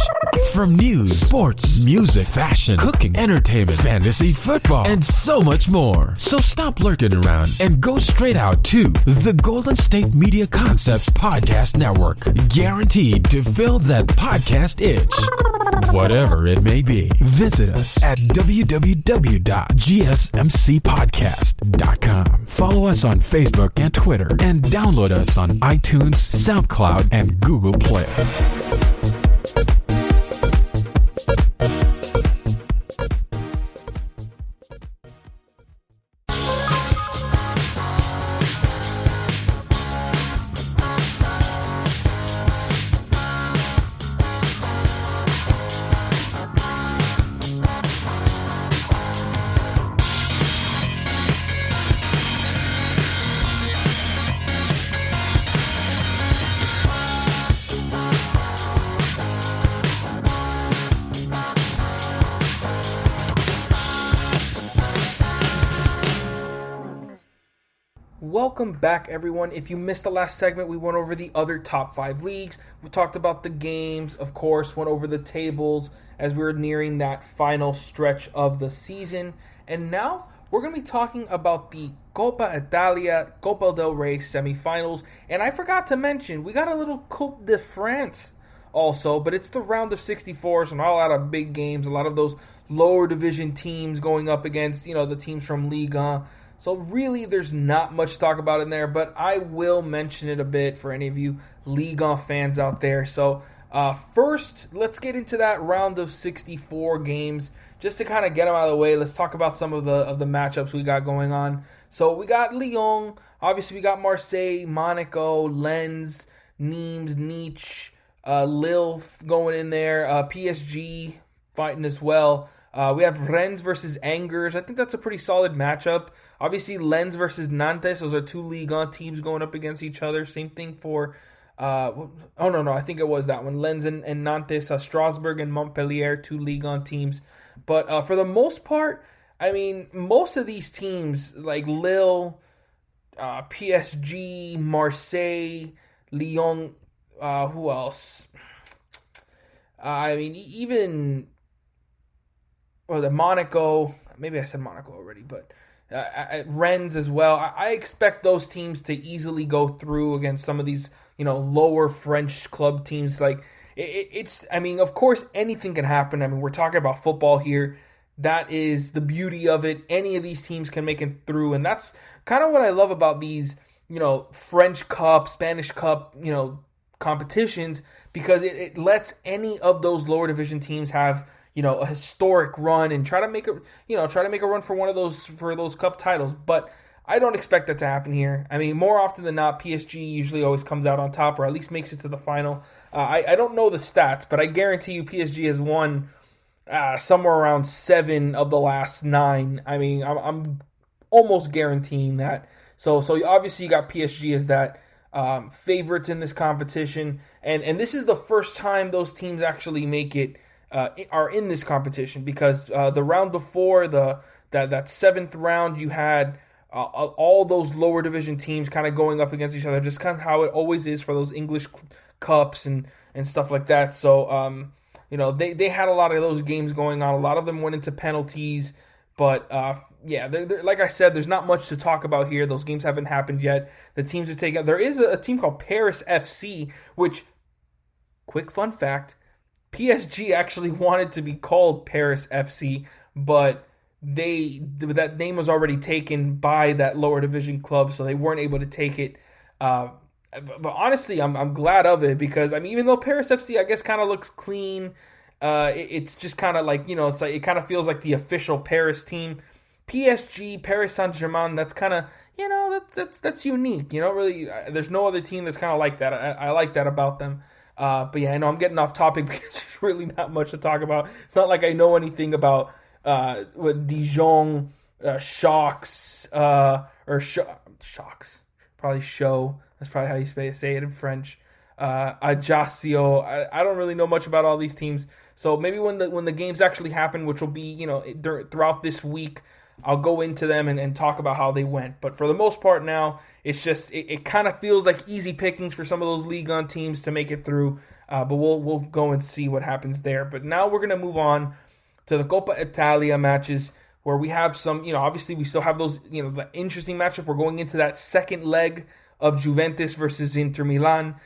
From news, sports, music, fashion, cooking, entertainment, fantasy, football, and so much more. So stop lurking around and go straight out to the Golden State Media Concepts Podcast Network. Guaranteed to fill that podcast itch. Whatever it may be. Visit us at www.gsmcpodcast.com. Follow us on Facebook and Twitter, and download us on iTunes, SoundCloud, and Google Play. Welcome back, everyone. If you missed the last segment, we went over the other top 5 leagues. We talked about the games, of course, went over the tables as we were nearing that final stretch of the season. And now we're going to be talking about the Copa Italia, Copa del Rey semifinals. And I forgot to mention, we got a little Coupe de France also, but it's the round of 64, so not a lot of big games, a lot of those lower division teams going up against, the teams from Liga. So really, there's not much to talk about in there, but I will mention it a bit for any of you Liga fans out there. So first, let's get into that round of 64 games. Just to kind of get them out of the way, let's talk about some of the matchups we got going on. So we got Lyon, obviously we got Marseille, Monaco, Lens, Nimes, Nice, Lille going in there, PSG fighting as well. We have Rennes versus Angers. I think that's a pretty solid matchup. Obviously, Lens versus Nantes. Those are 2 Ligue 1 teams going up against each other. Same thing for... I think it was that one. Lens and Nantes. Strasbourg and Montpellier, 2 Ligue 1 teams. But for the most part, I mean, most of these teams, like Lille, PSG, Marseille, Lyon, Who else? I mean, even the Monaco. Maybe I said Monaco already, but Rennes as well. I expect those teams to easily go through against some of these, lower French club teams. Like it's. I mean, of course, anything can happen. I mean, we're talking about football here. That is the beauty of it. Any of these teams can make it through, and that's kind of what I love about these, French Cup, Spanish Cup, competitions, because it lets any of those lower division teams have, a historic run and try to make a run for those cup titles. But I don't expect that to happen here. I mean, more often than not, PSG usually always comes out on top, or at least makes it to the final. I don't know the stats, but I guarantee you PSG has won somewhere around 7 of the last 9. I mean, I'm almost guaranteeing that. So obviously you got PSG as that favorites in this competition, and this is the first time those teams actually make it are in this competition, because the round before that 7th round, you had all those lower division teams kind of going up against each other, just kind of how it always is for those English cups and stuff like that. So they had a lot of those games going on. A lot of them went into penalties, but they're, like I said, there's not much to talk about here. Those games haven't happened yet. The teams are taking. There is a team called Paris FC, which, quick fun fact, PSG actually wanted to be called Paris FC, but that name was already taken by that lower division club, so they weren't able to take it. But honestly, I'm glad of it, because I mean, even though Paris FC, I guess, kind of looks clean, it's just kind of like, it's like, it kind of feels like the official Paris team. PSG, Paris Saint-Germain, that's kind of, that's unique. Really, there's no other team that's kind of like that. I like that about them. But yeah, I know I'm getting off topic because there's really not much to talk about. It's not like I know anything about what Dijon, Shocks, Shocks, probably Show. That's probably how you say it in French. Ajaccio. I don't really know much about all these teams. So maybe when the games actually happen, which will be, throughout this week, I'll go into them and talk about how they went. But for the most part now, it's just it kind of feels like easy pickings for some of those Ligue 1 teams to make it through. But we'll go and see what happens there. But now we're going to move on to the Coppa Italia matches, where we have some, obviously we still have those, the interesting matchup. We're going into that second leg of Juventus versus Inter Milan.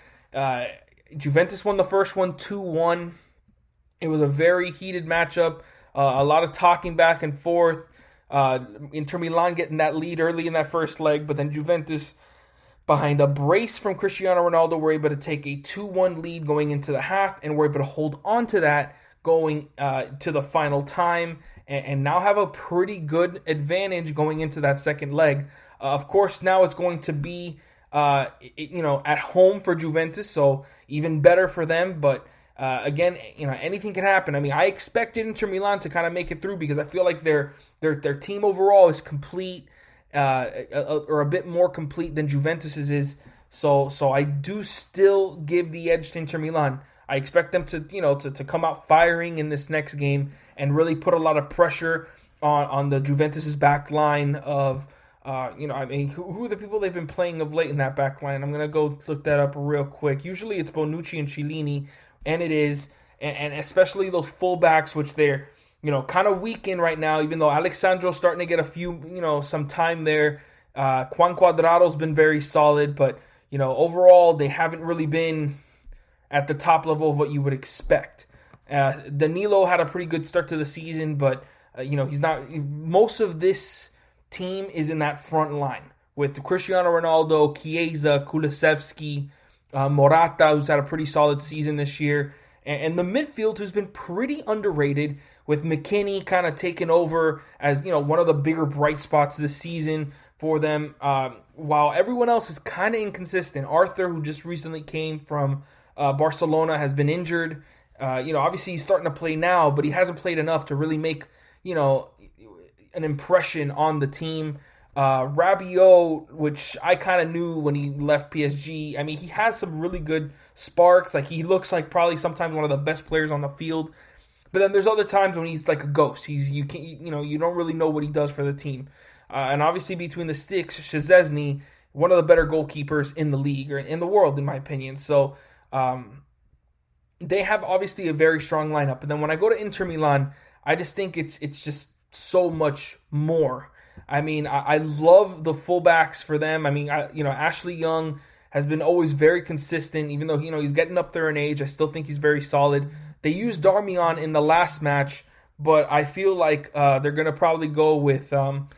Juventus won the first one 2-1. It was a very heated matchup. A lot of talking back and forth. Inter Milan getting that lead early in that first leg, but then Juventus, behind a brace from Cristiano Ronaldo, were able to take a 2-1 lead going into the half, and were able to hold on to that going to the final time, and now have a pretty good advantage going into that second leg. Of course, now it's going to be at home for Juventus, so even better for them. But again, anything can happen. I mean, I expected Inter Milan to kind of make it through, because I feel like their team overall is complete, or a bit more complete than Juventus's is. So I do still give the edge to Inter Milan. I expect them to come out firing in this next game and really put a lot of pressure on the Juventus's back line of. Who are the people they've been playing of late in that back line? I'm going to go look that up real quick. Usually it's Bonucci and Chiellini, and it is, and especially those fullbacks, which they're, kind of weak in right now, even though Alexandro's starting to get a few, some time there. Juan Cuadrado's been very solid, but, overall they haven't really been at the top level of what you would expect. Danilo had a pretty good start to the season, but, he's not, most of this team is in that front line with Cristiano Ronaldo, Chiesa, Kulusevski, Morata, who's had a pretty solid season this year, and the midfield, who's been pretty underrated, with McKennie kind of taking over as one of the bigger bright spots this season for them, while everyone else is kind of inconsistent. Arthur, who just recently came from Barcelona, has been injured. Obviously he's starting to play now, but he hasn't played enough to really make an impression on the team. Rabiot, which I kind of knew when he left PSG. I mean, he has some really good sparks. Like, he looks like probably sometimes one of the best players on the field. But then there's other times when he's like a ghost. You don't really know what he does for the team. And obviously between the sticks, Szczesny, one of the better goalkeepers in the league, or in the world, in my opinion. So They have obviously a very strong lineup. But then when I go to Inter Milan, I just think it's just so much more. I mean, I love the fullbacks for them. I mean, Ashley Young has been always very consistent, even though he's getting up there in age. I still think he's very solid. They used Darmian in the last match, but I feel like they're gonna probably go with Achraf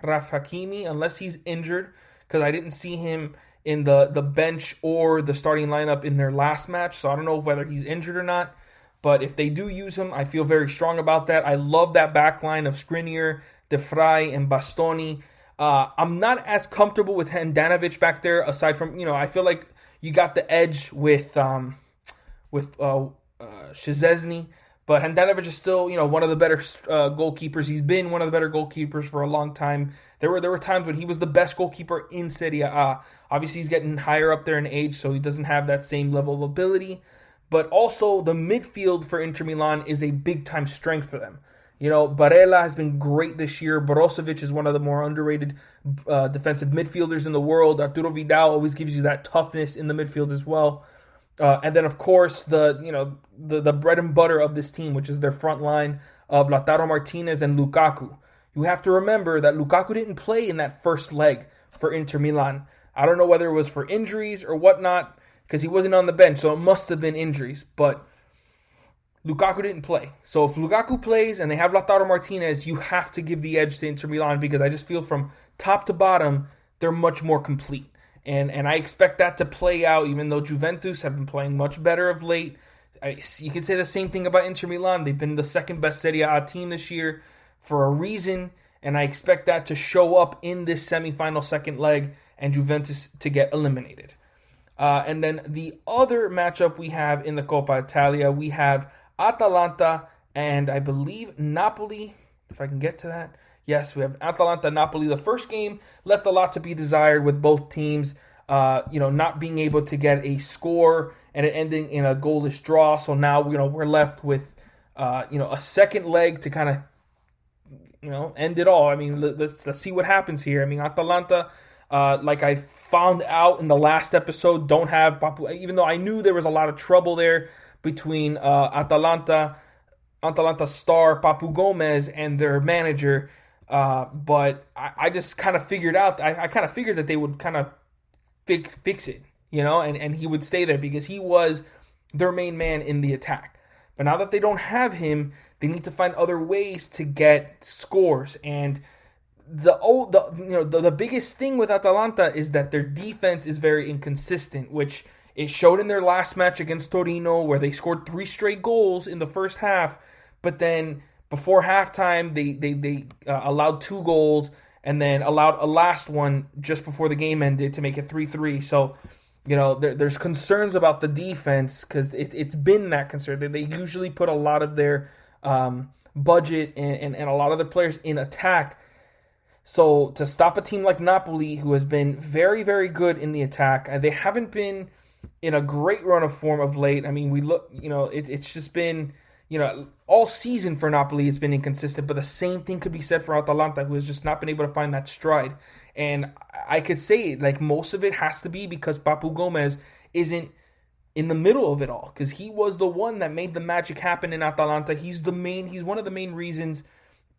Hakimi, unless he's injured, because I didn't see him in the bench or the starting lineup in their last match, so I don't know whether he's injured or not. But if they do use him, I feel very strong about that. I love that back line of Skriniar, De Vrij, and Bastoni. I'm not as comfortable with Handanovic back there, aside from, I feel like you got the edge with Szczesny. But Handanovic is still, one of the better goalkeepers. He's been one of the better goalkeepers for a long time. There were times when he was the best goalkeeper in Serie A. Obviously, he's getting higher up there in age, so he doesn't have that same level of ability. But also, the midfield for Inter Milan is a big-time strength for them. Barella has been great this year. Brozovic is one of the more underrated defensive midfielders in the world. Arturo Vidal always gives you that toughness in the midfield as well. And then, of course, the bread and butter of this team, which is their front line of Lautaro Martinez and Lukaku. You have to remember that Lukaku didn't play in that first leg for Inter Milan. I don't know whether it was for injuries or whatnot, because he wasn't on the bench, so it must have been injuries. But Lukaku didn't play. So if Lukaku plays and they have Lautaro Martinez, you have to give the edge to Inter Milan, because I just feel from top to bottom, they're much more complete. And I expect that to play out, even though Juventus have been playing much better of late. You can say the same thing about Inter Milan. They've been the second best Serie A team this year for a reason, and I expect that to show up in this semifinal second leg and Juventus to get eliminated. And then the other matchup we have in the Coppa Italia, we have Atalanta and I believe Napoli, if I can get to that. Yes, we have Atalanta-Napoli. The first game left a lot to be desired with both teams, not being able to get a score and it ending in a goalless draw. So now, we're left with, a second leg to kind of, end it all. I mean, let's see what happens here. I mean, Atalanta, like I found out in the last episode, don't have Papu, even though I knew there was a lot of trouble there between Atalanta star Papu Gomez and their manager. But I just kind of figured out, I kind of figured that they would kind of fix it, and he would stay there because he was their main man in the attack. But now that they don't have him, they need to find other ways to get scores. And the biggest thing with Atalanta is that their defense is very inconsistent, which it showed in their last match against Torino, where they scored 3 straight goals in the first half, but then before halftime, they allowed 2 goals and then allowed a last one just before the game ended to make it 3-3. So, there's concerns about the defense because it's been that concern. They usually put a lot of their budget and a lot of their players in attack. So to stop a team like Napoli, who has been very, very good in the attack, they haven't been in a great run of form of late. I mean, we look, it's just been... all season for Napoli, it's been inconsistent, but the same thing could be said for Atalanta, who has just not been able to find that stride. And I could say, most of it has to be because Papu Gomez isn't in the middle of it all, because he was the one that made the magic happen in Atalanta. He's one of the main reasons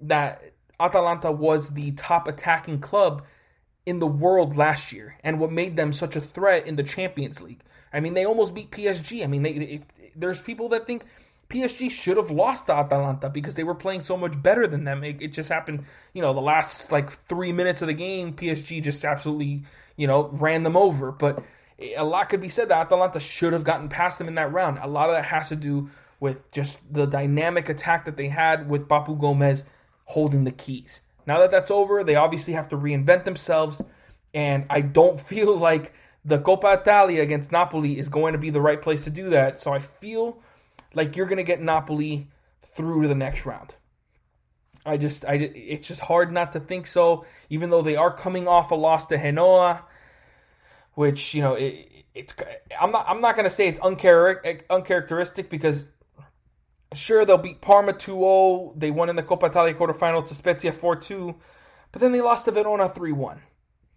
that Atalanta was the top attacking club in the world last year, and what made them such a threat in the Champions League. I mean, they almost beat PSG. I mean, there's people that think PSG should have lost to Atalanta because they were playing so much better than them. It just happened, the last 3 minutes of the game, PSG just absolutely, ran them over. But a lot could be said that Atalanta should have gotten past them in that round. A lot of that has to do with just the dynamic attack that they had with Papu Gomez holding the keys. Now that that's over, they obviously have to reinvent themselves, and I don't feel like the Coppa Italia against Napoli is going to be the right place to do that. So I feel like you're going to get Napoli through to the next round. It's just hard not to think so, even though they are coming off a loss to Genoa, which, I'm not going to say it's uncharacteristic because sure, they'll beat Parma 2-0. They won in the Coppa Italia quarterfinal to Spezia 4-2, but then they lost to Verona 3-1.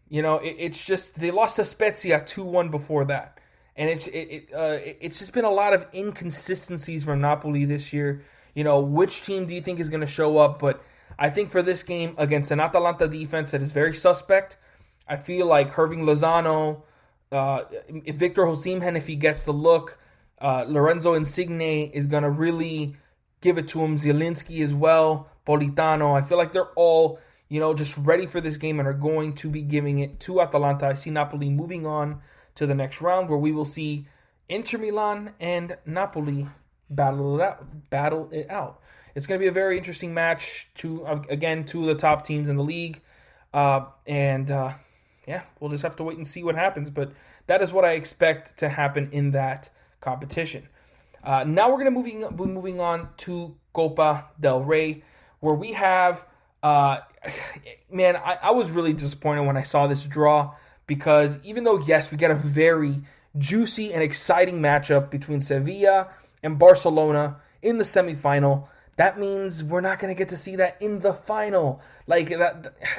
It's just, they lost to Spezia 2-1 before that. And it's just been a lot of inconsistencies from Napoli this year. Which team do you think is going to show up? But I think for this game against an Atalanta defense that is very suspect, I feel like Hirving Lozano, Victor Osimhen, if he gets the look, Lorenzo Insigne is going to really give it to him. Zielinski as well, Politano. I feel like they're all, just ready for this game and are going to be giving it to Atalanta. I see Napoli moving on to the next round, where we will see Inter Milan and Napoli battle it out. It's going to be a very interesting match. Two of the top teams in the league. We'll just have to wait and see what happens. But that is what I expect to happen in that competition. Now we're going to be moving on to Copa del Rey, where we have, I was really disappointed when I saw this draw, because even though, yes, we get a very juicy and exciting matchup between Sevilla and Barcelona in the semifinal, that means we're not going to get to see that in the final.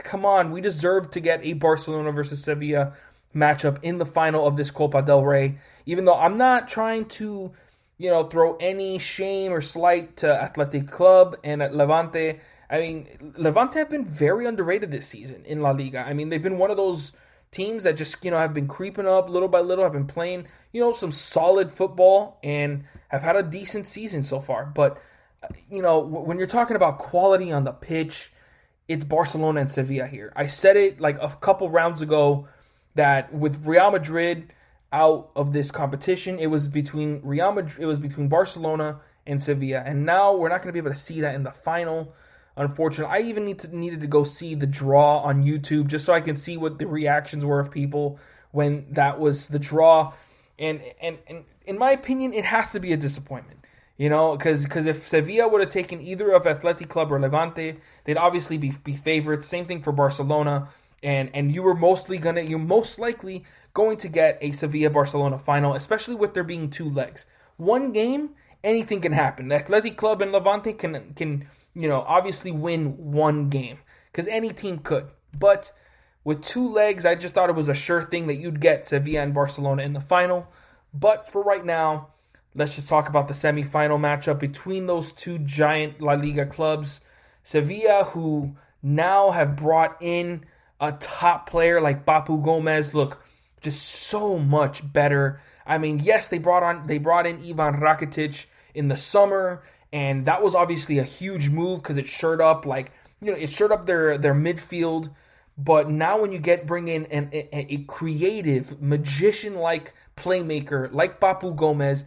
Come on, we deserve to get a Barcelona versus Sevilla matchup in the final of this Copa del Rey, even though I'm not trying to, throw any shame or slight to Athletic Club and at Levante. I mean, Levante have been very underrated this season in La Liga. I mean, they've been one of those teams that just, have been creeping up little by little, have been playing, some solid football and have had a decent season so far. But, when you're talking about quality on the pitch, it's Barcelona and Sevilla here. I said it like a couple rounds ago that with Real Madrid out of this competition, it was between Barcelona and Sevilla. And now we're not going to be able to see that in the final. Unfortunately, I even needed to go see the draw on YouTube just so I can see what the reactions were of people when that was the draw. And in my opinion, it has to be a disappointment, because if Sevilla would have taken either of Athletic Club or Levante, they'd obviously be favorites. Same thing for Barcelona, and you're most likely going to get a Sevilla Barcelona final, especially with there being two legs. One game, anything can happen. Athletic Club and Levante can obviously win one game, because any team could. But with two legs, I just thought it was a sure thing that you'd get Sevilla and Barcelona in the final. But for right now, let's just talk about the semi-final matchup between those two giant La Liga clubs. Sevilla, who now have brought in a top player like Papu Gomez, look just so much better. I mean, yes, they brought in Ivan Rakitic in the summer, and that was obviously a huge move because it shored up their midfield. But now when you bring in a creative, magician-like playmaker like Papu Gomez,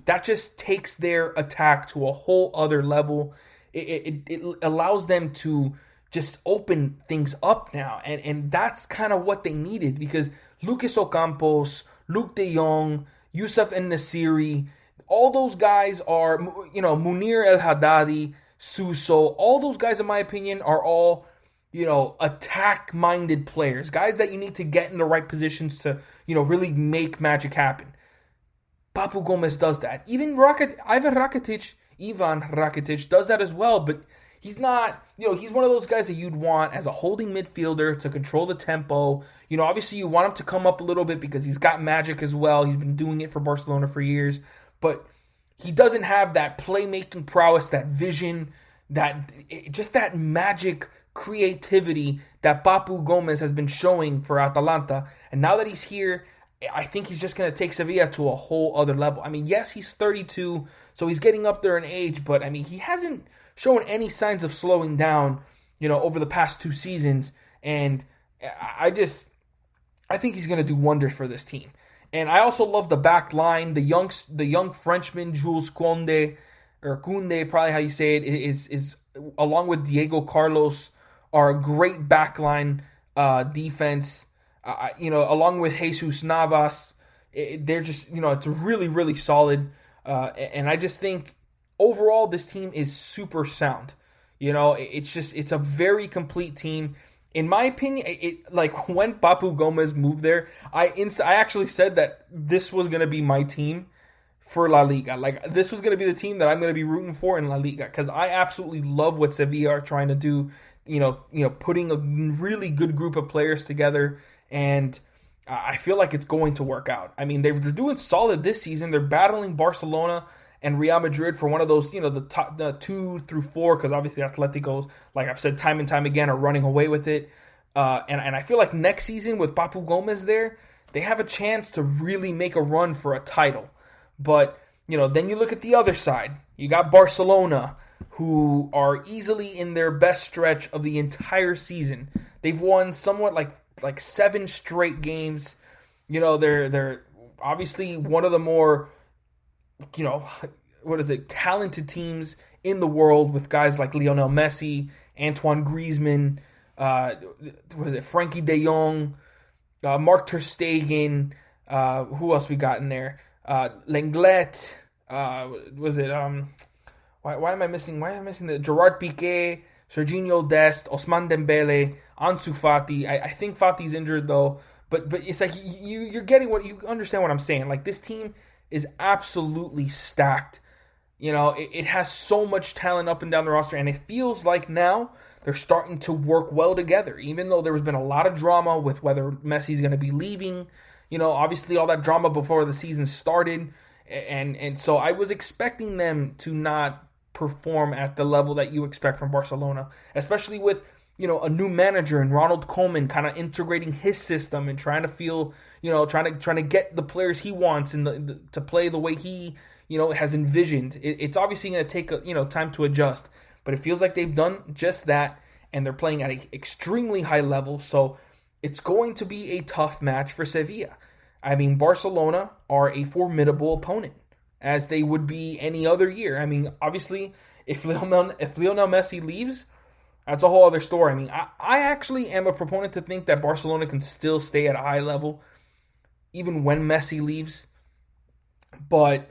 that just takes their attack to a whole other level. It allows them to just open things up now. And that's kind of what they needed, because Lucas Ocampos, Luke de Jong, Youssef En-Nesyri, all those guys are, Munir El Haddadi, Suso, all those guys, in my opinion, are all, attack-minded players. Guys that you need to get in the right positions to, really make magic happen. Papu Gomez does that. Even Ivan Rakitic does that as well, but he's not, he's one of those guys that you'd want as a holding midfielder to control the tempo. Obviously you want him to come up a little bit because he's got magic as well. He's been doing it for Barcelona for years, but he doesn't have that playmaking prowess, that vision, that magic creativity that Papu Gomez has been showing for Atalanta. And now that he's here, I think he's just going to take Sevilla to a whole other level. I mean, yes, he's 32, so he's getting up there in age, but I mean, he hasn't shown any signs of slowing down, over the past two seasons. And I think he's going to do wonders for this team. And I also love the back line. The young Frenchman, Jules Koundé, or Koundé, probably how you say it, is along with Diego Carlos, are a great backline defense. Along with Jesus Navas, they're just, it's really, really solid. And I just think overall this team is super sound. It's a very complete team. In my opinion, when Papu Gomez moved there, I actually said that this was going to be my team for La Liga. This was going to be the team that I'm going to be rooting for in La Liga, because I absolutely love what Sevilla are trying to do. Putting a really good group of players together, and I feel like it's going to work out. I mean, they're doing solid this season. They're battling Barcelona and Real Madrid for one of those, the top 2 through 4, because obviously Atleticos, like I've said time and time again, are running away with it. And I feel like next season with Papu Gomez there, they have a chance to really make a run for a title. But, then you look at the other side. You got Barcelona, who are easily in their best stretch of the entire season. They've won somewhat like 7 straight games. They're obviously one of the more, talented teams in the world, with guys like Lionel Messi, Antoine Griezmann, Frankie de Jong, Mark ter Stegen, who else we got in there? Lenglet, why am I missing the Gerard Piqué, Serginho Dest, Ousmane Dembele, Ansu Fati. I think Fati's injured though, but it's like you're getting you understand what I'm saying. Like, this team is absolutely stacked. It has so much talent up and down the roster, and it feels like now they're starting to work well together, even though there has been a lot of drama with whether Messi's going to be leaving. Obviously all that drama before the season started, and so I was expecting them to not perform at the level that you expect from Barcelona, especially with a new manager and Ronald Koeman kind of integrating his system and trying to feel, trying to get the players he wants and to play the way he has envisioned. It's obviously going to take time to adjust, but it feels like they've done just that, and they're playing at an extremely high level. So it's going to be a tough match for Sevilla. I mean, Barcelona are a formidable opponent, as they would be any other year. I mean, obviously, if Lionel Messi leaves, that's a whole other story. I mean, I actually am a proponent to think that Barcelona can still stay at a high level, even when Messi leaves. But,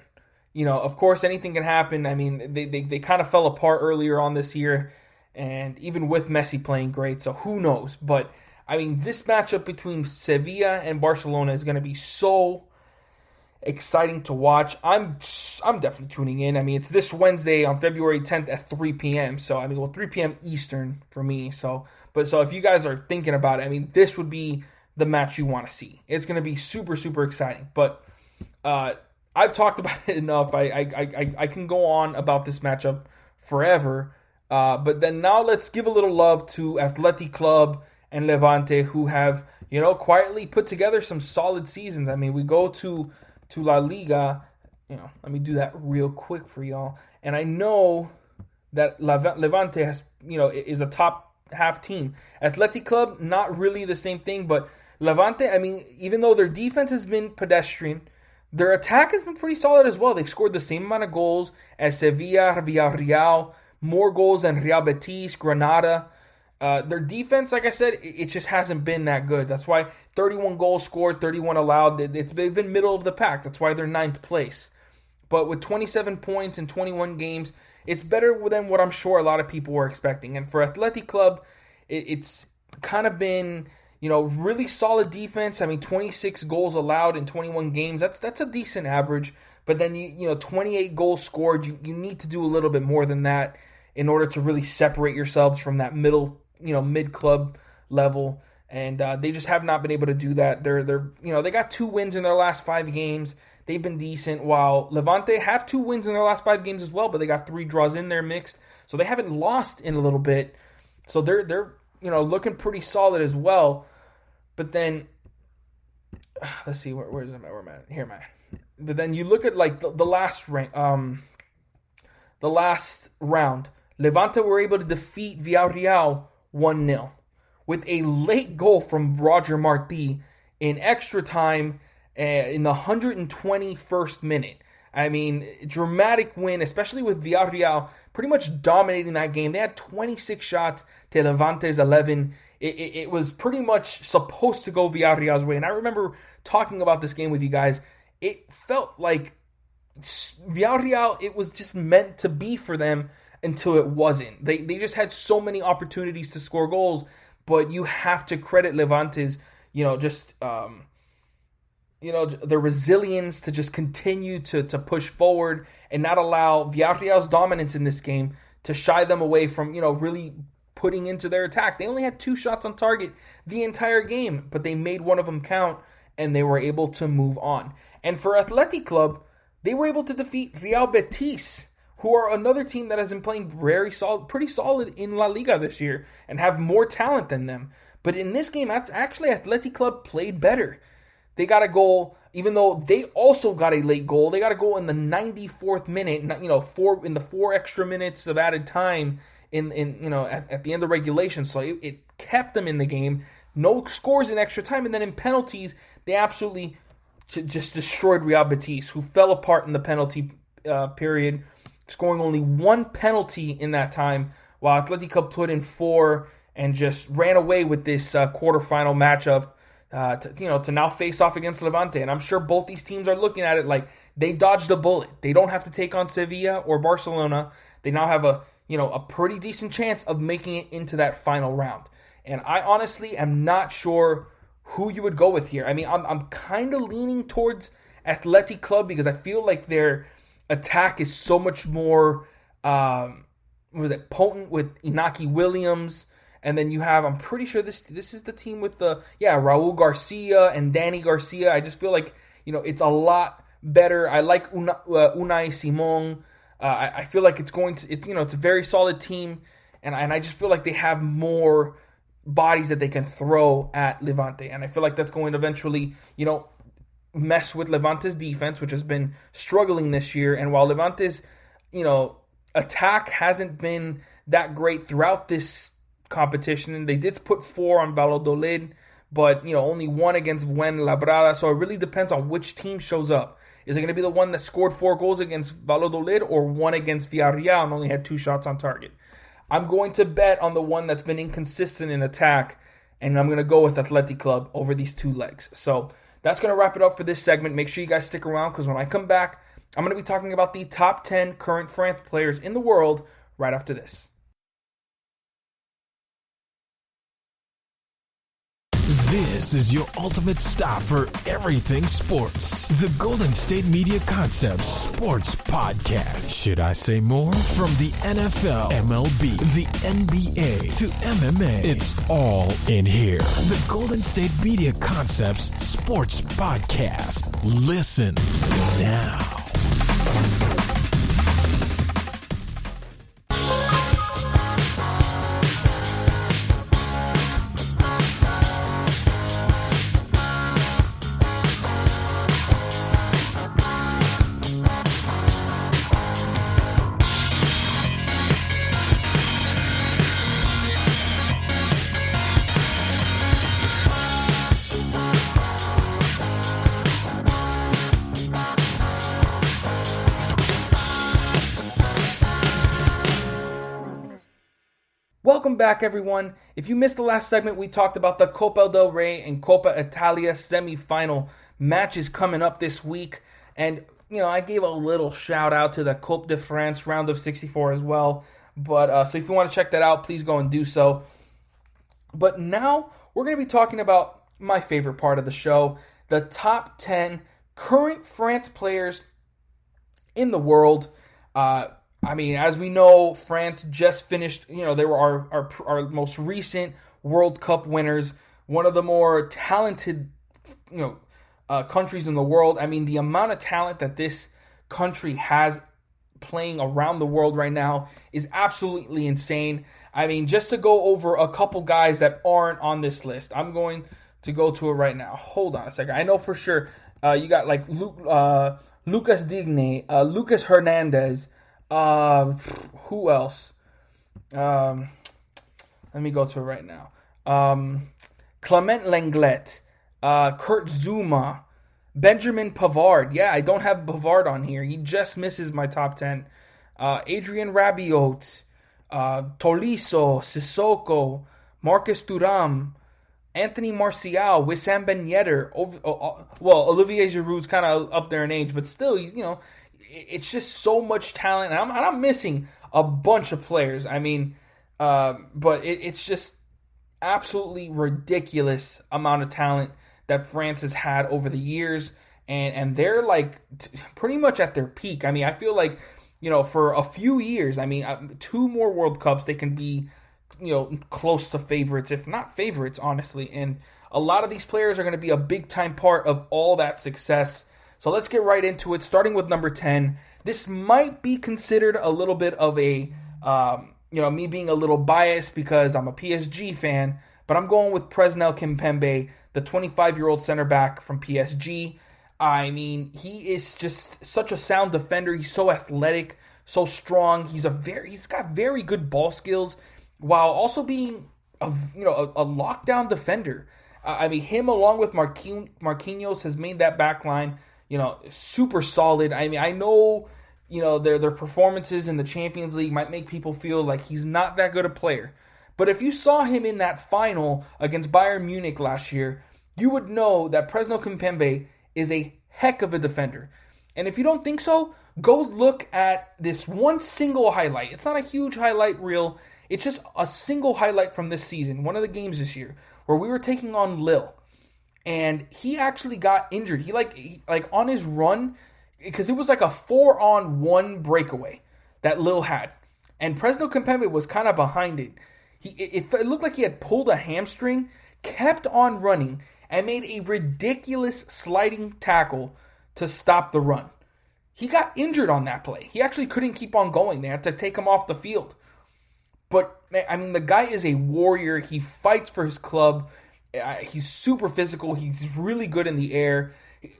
of course, anything can happen. I mean, they kind of fell apart earlier on this year, and even with Messi playing great, so who knows. But, I mean, this matchup between Sevilla and Barcelona is going to be so exciting to watch. I'm definitely tuning in. I mean, it's this Wednesday on February 10th at 3 p.m. So, 3 p.m. Eastern for me. So if you guys are thinking about it, I mean, this would be the match you want to see. It's going to be super, super exciting. But I've talked about it enough. I can go on about this matchup forever. But then now let's give a little love to Athletic Club and Levante, who have, quietly put together some solid seasons. I mean, we go to La Liga, let me do that real quick for y'all. And I know that Levante has, is a top half team. Athletic Club, not really the same thing, but Levante, I mean, even though their defense has been pedestrian, their attack has been pretty solid as well. They've scored the same amount of goals as Sevilla, Villarreal, more goals than Real Betis, Granada. Their defense, like I said, it just hasn't been that good. That's why 31 goals scored, 31 allowed. They've been middle of the pack. That's why they're 9th place. But with 27 points in 21 games, it's better than what I'm sure a lot of people were expecting. And for Athletic Club, it's kind of been, really solid defense. I mean, 26 goals allowed in 21 games. That's a decent average. But then, 28 goals scored. You need to do a little bit more than that in order to really separate yourselves from that mid-club level, and they just have not been able to do that. They got 2 wins in their last 5 games. They've been decent, while Levante have 2 wins in their last 5 games as well, but they got 3 draws in there mixed, so they haven't lost in a little bit. So they're looking pretty solid as well. But then let's see where am I at? Here am I. But then you look at the last round. Levante were able to defeat Villarreal 1-0 with a late goal from Roger Martí in extra time in the 121st minute. I mean, dramatic win, especially with Villarreal pretty much dominating that game. They had 26 shots to Levante's 11. It was pretty much supposed to go Villarreal's way. And I remember talking about this game with you guys. It felt like Villarreal, it was just meant to be for them until it wasn't. They just had so many opportunities to score goals, but you have to credit Levante's, their resilience to just continue to push forward and not allow Villarreal's dominance in this game to shy them away from, really putting into their attack. They only had 2 shots on target the entire game, but they made one of them count, and they were able to move on. And for Athletic Club, they were able to defeat Real Betis, who are another team that has been playing pretty solid in La Liga this year and have more talent than them. But in this game, actually, Athletic Club played better. They got a goal, even though they also got a late goal. They got a goal in the 94th minute, in the 4 extra minutes of added time at the end of regulation. So it kept them in the game. No scores in extra time, and then in penalties, they absolutely just destroyed Real Betis, who fell apart in the penalty period, scoring only 1 penalty in that time, while Atletico put in 4 and just ran away with this quarterfinal matchup to now face off against Levante. And I'm sure both these teams are looking at it like they dodged a bullet. They don't have to take on Sevilla or Barcelona. They now have a pretty decent chance of making it into that final round. And I honestly am not sure who you would go with here. I mean, I'm kind of leaning towards Athletic Club because I feel like their attack is so much more potent with Inaki Williams. And then you have, I'm pretty sure this is the team with Raul Garcia and Danny Garcia. I just feel like, it's a lot better. I like Unai Simon. I feel like it's a very solid team. And I just feel like they have more bodies that they can throw at Levante. And I feel like that's going to eventually, mess with Levante's defense, which has been struggling this year. And while Levante's, attack hasn't been that great throughout this competition, and they did put 4 on Valladolid, but, only 1 against Fuenlabrada. So it really depends on which team shows up. Is it going to be the one that scored 4 goals against Valladolid or 1 against Villarreal and only had 2 shots on target? I'm going to bet on the one that's been inconsistent in attack, and I'm going to go with Athletic Club over these 2 legs. So that's going to wrap it up for this segment. Make sure you guys stick around because when I come back, I'm going to be talking about the top 10 current France players in the world right after this. This is your ultimate stop for everything sports. The Golden State Media Concepts Sports Podcast. Should I say more? From the NFL, MLB, the NBA to MMA, it's all in here. The Golden State Media Concepts Sports Podcast. Listen now. Welcome back, everyone. If you missed the last segment, we talked about the Copa del Rey and Copa Italia semifinal matches coming up this week. And, I gave a little shout out to the Coupe de France round of 64 as well. But so if you want to check that out, please go and do so. But now we're going to be talking about my favorite part of the show, the top 10 current France players in the world. As we know, France just finished, they were our most recent World Cup winners, one of the more talented, countries in the world. I mean, the amount of talent that this country has playing around the world right now is absolutely insane. I mean, just to go over a couple guys that aren't on this list, I'm going to go to it right now. Hold on a second. I know for sure you got like Lucas Digne, Lucas Hernandez. Who else? Let me go to it right now. Clement Lenglet, Kurt Zouma, Benjamin Pavard. Yeah, I don't have Pavard on here. He just misses my top 10. Adrien Rabiot, Tolisso, Sissoko, Marcus Thuram, Anthony Martial, Wissam Ben Yedder. Olivier Giroud's kind of up there in age, but still, it's just so much talent, and I'm missing a bunch of players. I mean, but it's just absolutely ridiculous amount of talent that France has had over the years, and they're like pretty much at their peak. I mean, I feel like for a few years, 2 more World Cups, they can be close to favorites, if not favorites, honestly. And a lot of these players are going to be a big-time part of all that success. So let's get right into it, starting with number 10. This might be considered a little bit of a, me being a little biased because I'm a PSG fan, but I'm going with Presnel Kimpembe, the 25-year-old center back from PSG. I mean, he is just such a sound defender. He's so athletic, so strong. He's got very good ball skills while also being a lockdown defender. I mean, him along with Marquinhos has made that back line, super solid. I mean, I know, their performances in the Champions League might make people feel like he's not that good a player. But if you saw him in that final against Bayern Munich last year, you would know that Presnel Kimpembe is a heck of a defender. And if you don't think so, go look at this one single highlight. It's not a huge highlight reel. It's just a single highlight from this season, one of the games this year, where we were taking on Lille. And he actually got injured. He like on his run, because it was like a 4-on-1 breakaway that Lille had. And Presnel Kimpembe was kind of behind it. It looked like he had pulled a hamstring, kept on running, and made a ridiculous sliding tackle to stop the run. He got injured on that play. He actually couldn't keep on going. They had to take him off the field. But, I mean, the guy is a warrior. He fights for his club. He's super physical. He's really good in the air.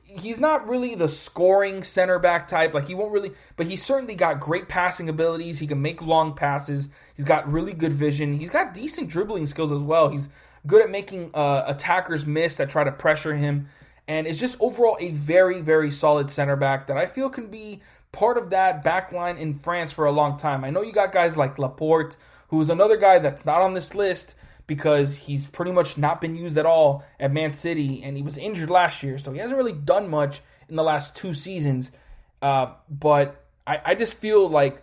He's not really the scoring center back type. Like, he won't really, but he's certainly got great passing abilities. He can make long passes. He's got really good vision. He's got decent dribbling skills as well. He's good at making attackers miss that try to pressure him. And is just overall a very, very solid center back that I feel can be part of that back line in France for a long time. I know you got guys like Laporte, who is another guy that's not on this list because he's pretty much not been used at all at Man City, and he was injured last year, so he hasn't really done much in the last 2 seasons. But I just feel like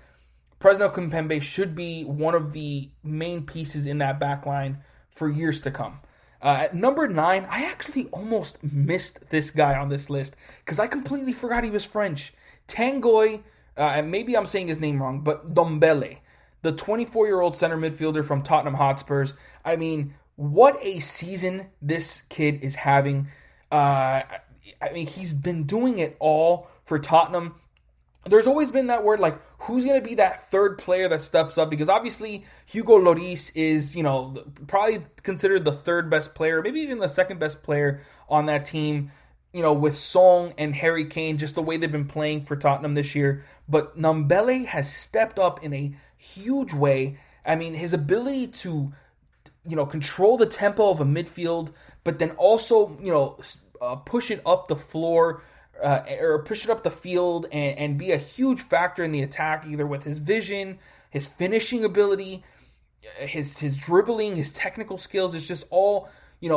Presnel Kimpembe should be one of the main pieces in that back line for years to come. At number 9, I actually almost missed this guy on this list because I completely forgot he was French. Tanguy, and maybe I'm saying his name wrong, but Ndombele, the 24-year-old center midfielder from Tottenham Hotspurs. I mean, what a season this kid is having. I mean, he's been doing it all for Tottenham. There's always been that word, like, who's going to be that third player that steps up? Because obviously, Hugo Loris is, probably considered the third best player, maybe even the second best player on that team, with Song and Harry Kane, just the way they've been playing for Tottenham this year. But Ndombele has stepped up in a huge way. I mean, his ability to, control the tempo of a midfield, but then also, push it up the floor, or push it up the field and be a huge factor in the attack, either with his vision, his finishing ability, his dribbling, his technical skills. It's just all,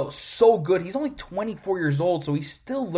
so good. He's only 24 years old, so he's still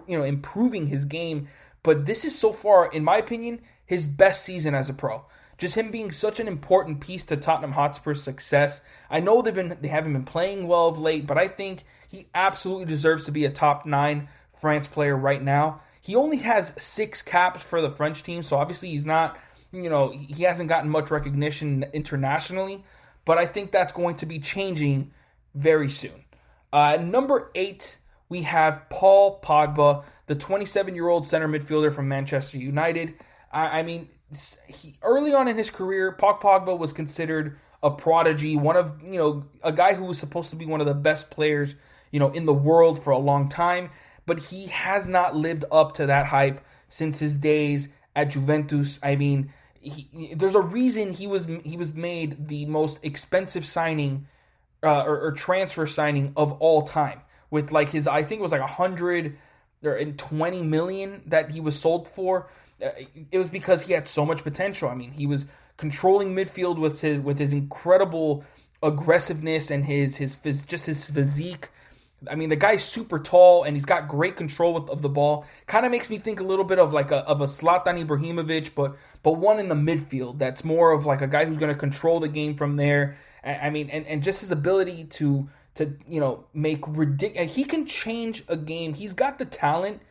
improving his game. But this is so far, in my opinion, his best season as a pro. Just him being such an important piece to Tottenham Hotspur's success. I know they haven't been playing well of late, but I think he absolutely deserves to be a top 9 France player right now. He only has 6 caps for the French team, so obviously he's not, he hasn't gotten much recognition internationally, but I think that's going to be changing very soon. Number 8, we have Paul Pogba, the 27-year-old center midfielder from Manchester United. Early on in his career, Paul Pogba was considered a prodigy, one of, a guy who was supposed to be one of the best players, in the world for a long time. But he has not lived up to that hype since his days at Juventus. I mean, there's a reason he was made the most expensive signing or transfer signing of all time, with like his, I think it was like 120 million that he was sold for. It was because he had so much potential. I mean, he was controlling midfield with his incredible aggressiveness and his physique. I mean, the guy's super tall and he's got great control of the ball. Kind of makes me think a little bit of like a Zlatan Ibrahimovic, but one in the midfield that's more of like a guy who's going to control the game from there. I mean, and just his ability to make ridiculous. He can change a game. He's got the talent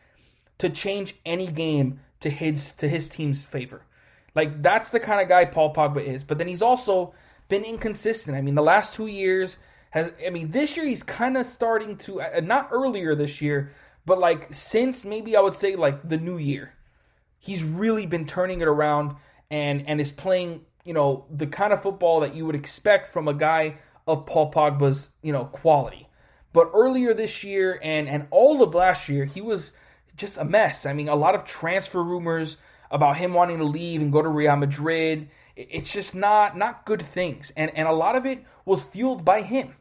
to change any game to his team's favor. Like, that's the kind of guy Paul Pogba is. But then he's also been inconsistent. I mean, the last 2 years, This year he's kind of starting to, not earlier this year, but like since maybe I would say like the new year, he's really been turning it around and is playing, the kind of football that you would expect from a guy of Paul Pogba's, quality. But earlier this year and all of last year, he was just a mess. A lot of transfer rumors about him wanting to leave and go to Real Madrid. It's just not good things. And a lot of it was fueled by him.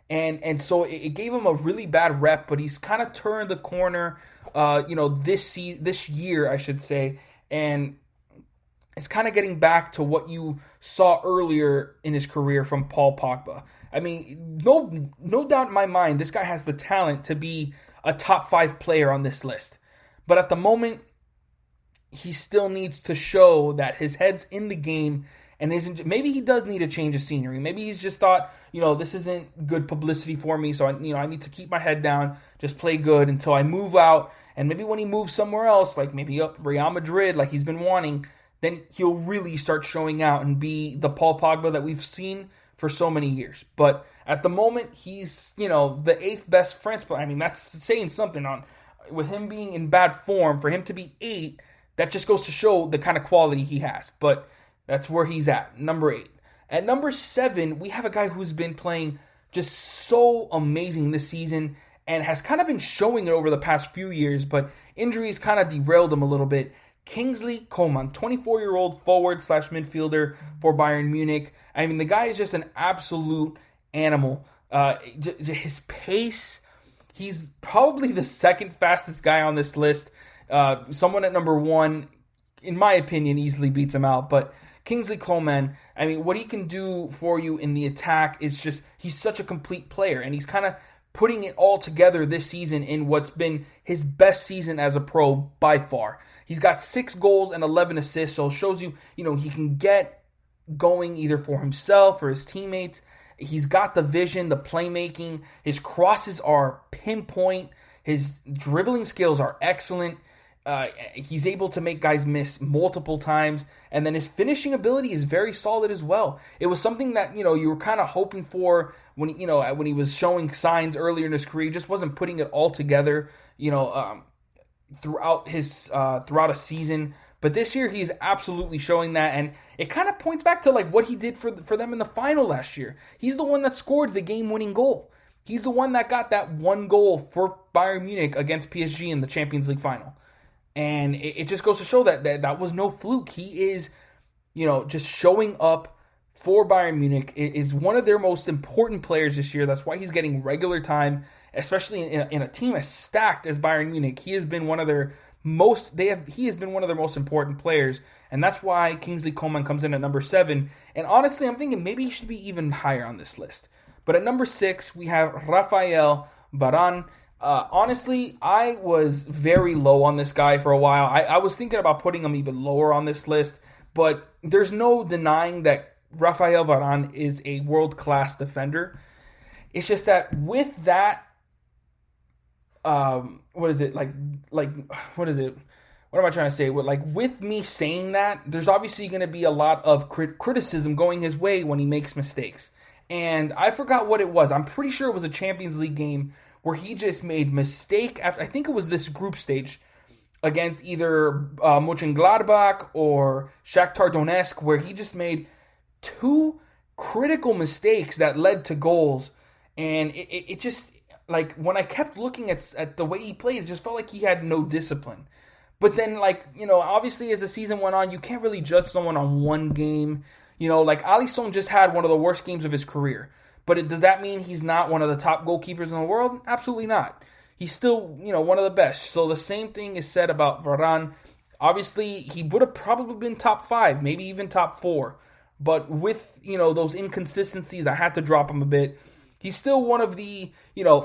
And so it gave him a really bad rep, but he's kind of turned the corner, this year, I should say. And it's kind of getting back to what you saw earlier in his career from Paul Pogba. No doubt in my mind, this guy has the talent to be a top 5 player on this list. But at the moment, he still needs to show that his head's in the game and isn't. Maybe he does need a change of scenery. Maybe he's just thought, this isn't good publicity for me, so I need to keep my head down, just play good until I move out. And maybe when he moves somewhere else, like maybe up Real Madrid, like he's been wanting, then he'll really start showing out and be the Paul Pogba that we've seen for so many years. But at the moment, he's, the 8th best French player. That's saying something with him being in bad form. For him to be 8, that just goes to show the kind of quality he has. But that's where he's at, number 8. At number 7, we have a guy who's been playing just so amazing this season and has kind of been showing it over the past few years, but injuries kind of derailed him a little bit. Kingsley Coleman, 24-year-old forward/midfielder for Bayern Munich. The guy is just an absolute animal. His pace, he's probably the second fastest guy on this list. Someone at number 1, in my opinion, easily beats him out. But Kingsley Coleman, what he can do for you in the attack is just, he's such a complete player. And he's kind of putting it all together this season in what's been his best season as a pro by far. He's got 6 goals and 11 assists, so it shows you, he can get going either for himself or his teammates. He's got the vision, the playmaking. His crosses are pinpoint. His dribbling skills are excellent. He's able to make guys miss multiple times. And then his finishing ability is very solid as well. It was something that, you were kind of hoping for when he was showing signs earlier in his career. He just wasn't putting it all together, throughout a season. But this year he's absolutely showing that, and it kind of points back to like what he did for them in the final last year. He's the one that scored the game-winning goal. He's the one that got that one goal for Bayern Munich against PSG in the Champions League final. And it just goes to show that was no fluke. He is, just showing up for Bayern Munich. Is one of their most important players this year. That's why he's getting regular time, especially in a team as stacked as Bayern Munich. He has been one of their most important players, and that's why Kingsley Coleman comes in at number 7. And honestly, I'm thinking maybe he should be even higher on this list. But at number 6, we have Rafael Varan. Honestly, I was very low on this guy for a while. I was thinking about putting him even lower on this list, but there's no denying that Rafael Varan is a world-class defender. It's just that with that, what am I trying to say? With me saying that, there's obviously going to be a lot of criticism going his way when he makes mistakes. And I forgot what it was. I'm pretty sure it was a Champions League game where he just made mistake after, I think it was this group stage against either Mönchengladbach or Shakhtar Donetsk, where he just made 2 critical mistakes that led to goals. And it just, like, when I kept looking at the way he played, it just felt like he had no discipline. But then, obviously as the season went on, you can't really judge someone on one game. Alisson just had one of the worst games of his career. But does that mean he's not one of the top goalkeepers in the world? Absolutely not. He's still, one of the best. So the same thing is said about Varane. Obviously, he would have probably been top 5, maybe even top 4. But with, those inconsistencies, I had to drop him a bit. He's still one of the,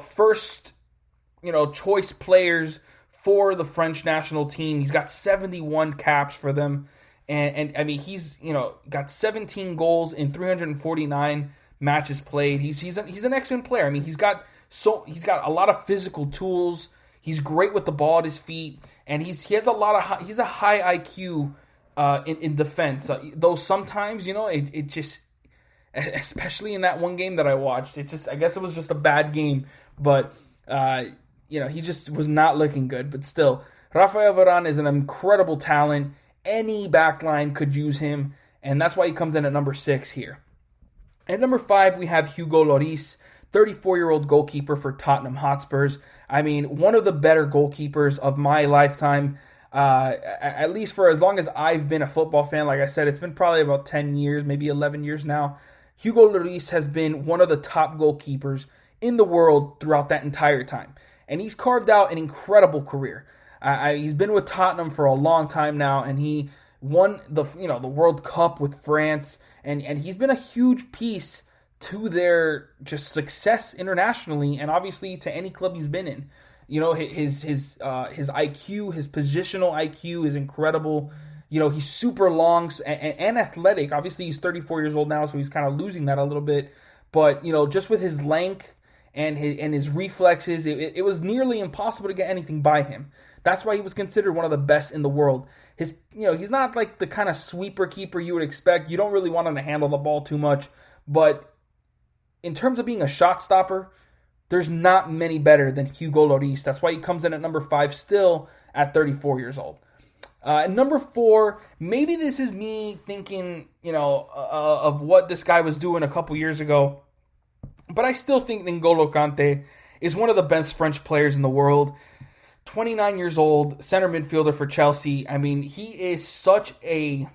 first, choice players for the French national team. He's got 71 caps for them. And he's, got 17 goals in 349 matches played. He's an excellent player. He's got a lot of physical tools. He's great with the ball at his feet, and he's a high IQ in defense. Though sometimes, it just, especially in that one game that I watched. I guess it was just a bad game, but he just was not looking good. But still, Rafael Varan is an incredible talent. Any backline could use him, and that's why he comes in at number 6 here. At number 5, we have Hugo Loris, 34-year-old goalkeeper for Tottenham Hotspurs. I mean, one of the better goalkeepers of my lifetime, at least for as long as I've been a football fan. Like I said, it's been probably about 10 years, maybe 11 years now. Hugo Loris has been one of the top goalkeepers in the world throughout that entire time. And he's carved out an incredible career. He's been with Tottenham for a long time now, and he won the World Cup with France, and he's been a huge piece to their just success internationally, and obviously to any club he's been in. His IQ, his positional IQ is incredible. He's super long and athletic. Obviously, he's 34 years old now, so he's kind of losing that a little bit. But just with his length and his reflexes, it was nearly impossible to get anything by him. That's why he was considered one of the best in the world. He's not like the kind of sweeper keeper you would expect. You don't really want him to handle the ball too much. But in terms of being a shot stopper, there's not many better than Hugo Loris. That's why he comes in at number 5 still at 34 years old. Number 4, maybe this is me thinking, of what this guy was doing a couple years ago. But I still think N'Golo Kante is one of the best French players in the world. 29 years old, center midfielder for Chelsea. I mean, he is such a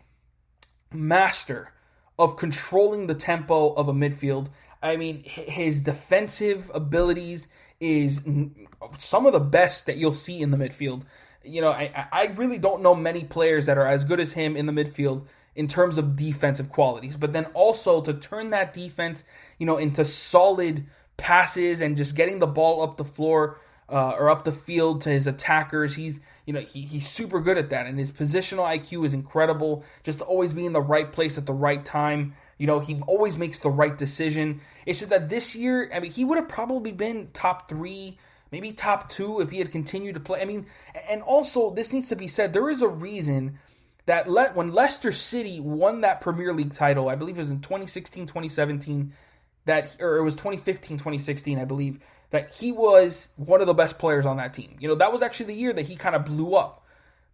master of controlling the tempo of a midfield. I mean, his defensive abilities is some of the best that you'll see in the midfield. I really don't know many players that are as good as him in the midfield in terms of defensive qualities. But then also to turn that defense, into solid passes and just getting the ball up the floor or up the field to his attackers. He's super good at that, and his positional IQ is incredible. Just to always be in the right place at the right time. He always makes the right decision. It's just that this year, I mean, he would have probably been top 3, maybe top 2 if he had continued to play. I mean, and also this needs to be said. There is a reason that when Leicester City won that Premier League title, I believe it was in 2016, 2017, or it was 2015, 2016, I believe, that he was one of the best players on that team. That was actually the year that he kind of blew up.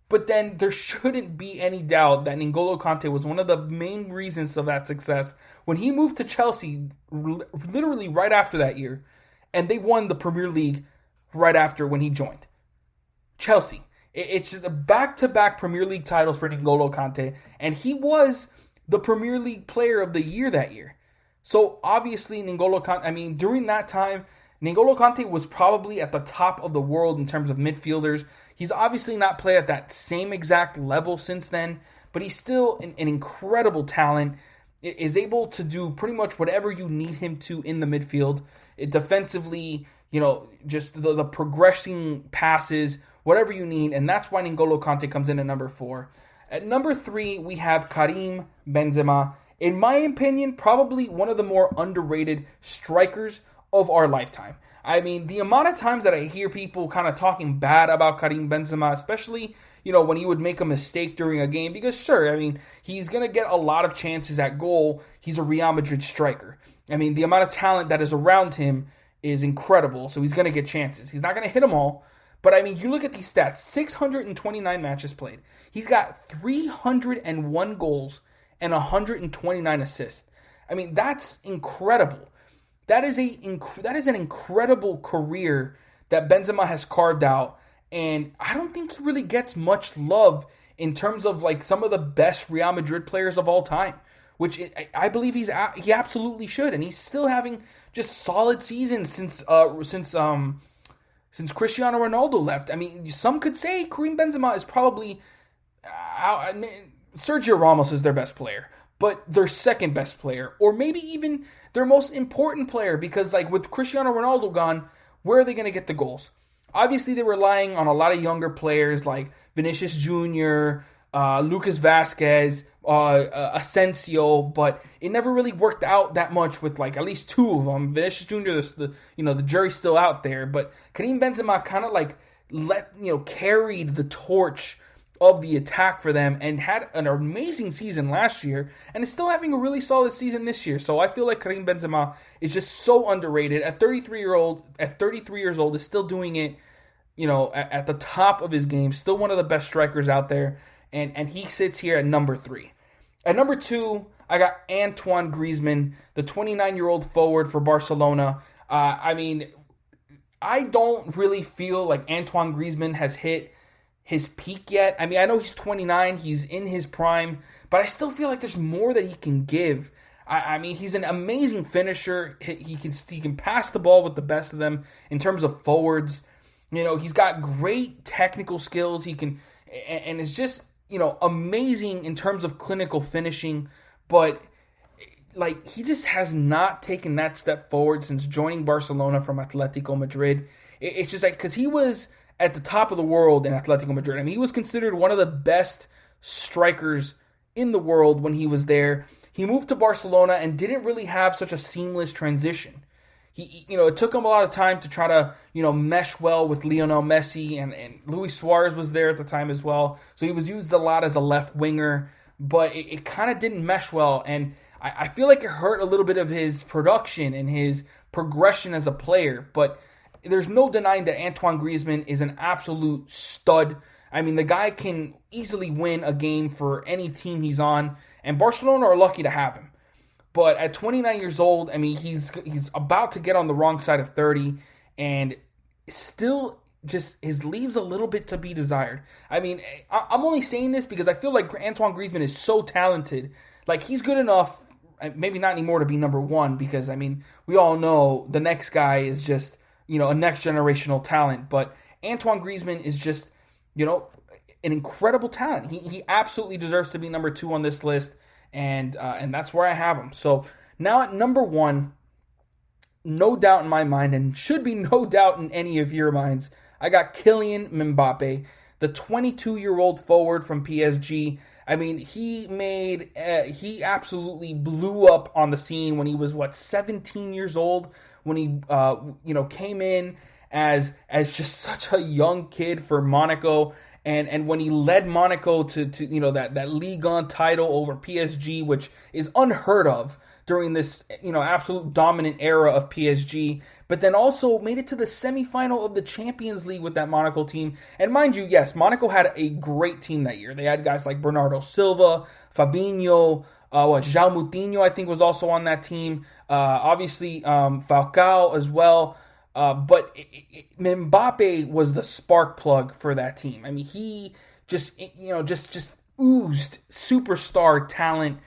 But then there shouldn't be any doubt that N'Golo Kante was one of the main reasons of that success when he moved to Chelsea literally right after that year, and they won the Premier League right after when he joined. Chelsea. It's just a back-to-back Premier League titles for N'Golo Kante, and he was the Premier League Player of the Year that year. So obviously N'Golo Kante, during that time, N'Golo Kante was probably at the top of the world in terms of midfielders. He's obviously not played at that same exact level since then, but he's still an incredible talent, is able to do pretty much whatever you need him to in the midfield. Defensively, just the progressing passes, whatever you need, and that's why N'Golo Kante comes in at number 4. At number 3, we have Karim Benzema. In my opinion, probably one of the more underrated strikers of our lifetime. I mean, the amount of times that I hear people kind of talking bad about Karim Benzema, especially, when he would make a mistake during a game, because sure, he's going to get a lot of chances at goal. He's a Real Madrid striker. The amount of talent that is around him is incredible, so he's going to get chances. He's not going to hit them all, but you look at these stats, 629 matches played. He's got 301 goals and 129 assists. That's incredible. That is an incredible career that Benzema has carved out, and I don't think he really gets much love in terms of some of the best Real Madrid players of all time, which I believe he absolutely should, and he's still having just solid seasons since Cristiano Ronaldo left. Some could say Karim Benzema is probably Sergio Ramos is their best player, but their second best player, or maybe even their most important player, because with Cristiano Ronaldo gone, where are they going to get the goals? Obviously, they're relying on a lot of younger players like Vinicius Jr., Lucas Vazquez, Asensio, but it never really worked out that much with at least 2 of them. Vinicius Jr., the jury's still out there, but Karim Benzema kind of carried the torch of the attack for them and had an amazing season last year and is still having a really solid season this year. So I feel like Karim Benzema is just so underrated. At 33 years old, is still doing it, at the top of his game, still one of the best strikers out there, and he sits here at number 3. At number 2, I got Antoine Griezmann, the 29-year-old forward for Barcelona. I don't really feel like Antoine Griezmann has hit his peak yet. I know he's 29, he's in his prime, but I still feel like there's more that he can give. He's an amazing finisher. He can pass the ball with the best of them in terms of forwards. He's got great technical skills. He can, and it's just, amazing in terms of clinical finishing, but he just has not taken that step forward since joining Barcelona from Atletico Madrid. It's just because he was at the top of the world in Atletico Madrid. He was considered one of the best strikers in the world when he was there. He moved to Barcelona and didn't really have such a seamless transition. It took him a lot of time to try to, mesh well with Lionel Messi, and Luis Suarez was there at the time as well. So he was used a lot as a left winger, but it kind of didn't mesh well. And I feel like it hurt a little bit of his production and his progression as a player, but there's no denying that Antoine Griezmann is an absolute stud. The guy can easily win a game for any team he's on, and Barcelona are lucky to have him. But at 29 years old, he's about to get on the wrong side of 30, and still just leaves a little bit to be desired. I'm only saying this because I feel like Antoine Griezmann is so talented. He's good enough, maybe not anymore to be number 1, because, we all know the next guy is just, a next generational talent. But Antoine Griezmann is just, an incredible talent. He absolutely deserves to be number 2 on this list, and that's where I have him. So now at number 1, no doubt in my mind, and should be no doubt in any of your minds, I got Kylian Mbappe, the 22-year-old forward from PSG. He absolutely blew up on the scene when he was 17 years old, when he came in as just such a young kid for Monaco, and when he led Monaco to that Liga title over PSG, which is unheard of during this absolute dominant era of PSG, but then also made it to the semifinal of the Champions League with that Monaco team. And mind you, yes, Monaco had a great team that year. They had guys like Bernardo Silva, Fabinho, João Moutinho, I think, was also on that team. Obviously, Falcao as well. But Mbappe was the spark plug for that team. He just oozed superstar talent,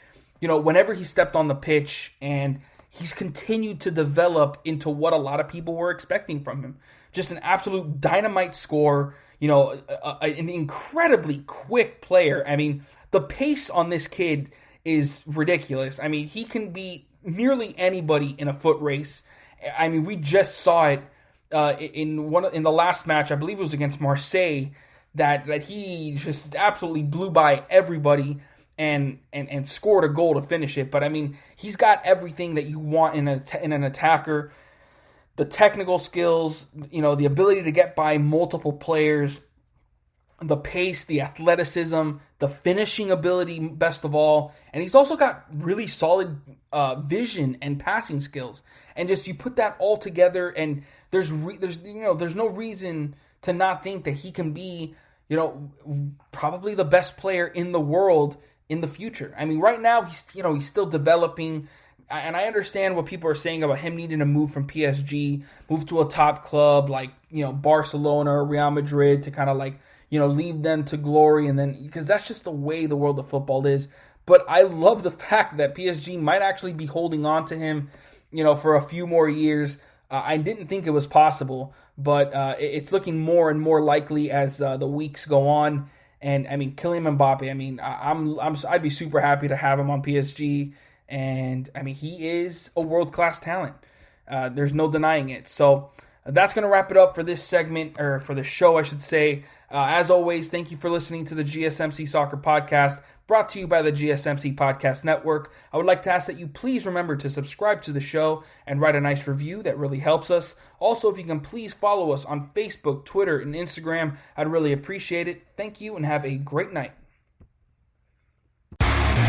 whenever he stepped on the pitch, and he's continued to develop into what a lot of people were expecting from him. Just an absolute dynamite scorer, an incredibly quick player. The pace on this kid is ridiculous. He can beat nearly anybody in a foot race. We just saw it in the last match. I believe it was against Marseille, that he just absolutely blew by everybody and scored a goal to finish it. But he's got everything that you want in an attacker: the technical skills, the ability to get by multiple players, the pace, the athleticism, the finishing ability, best of all. And he's also got really solid vision and passing skills. And just you put that all together, and there's no reason to not think that he can be, probably the best player in the world in the future. Right now he's still developing, and I understand what people are saying about him needing to move from PSG, move to a top club like Barcelona or Real Madrid to kind of lead them to glory, and then because that's just the way the world of football is. But I love the fact that PSG might actually be holding on to him, for a few more years. I didn't think it was possible, but it's looking more and more likely as the weeks go on. And Kylian Mbappe, I'd be super happy to have him on PSG. And he is a world-class talent. There's no denying it. So that's going to wrap it up for this segment, or for the show, I should say. As always, thank you for listening to the GSMC Soccer Podcast, brought to you by the GSMC Podcast Network. I would like to ask that you please remember to subscribe to the show and write a nice review. That really helps us. Also, if you can please follow us on Facebook, Twitter, and Instagram, I'd really appreciate it. Thank you and have a great night.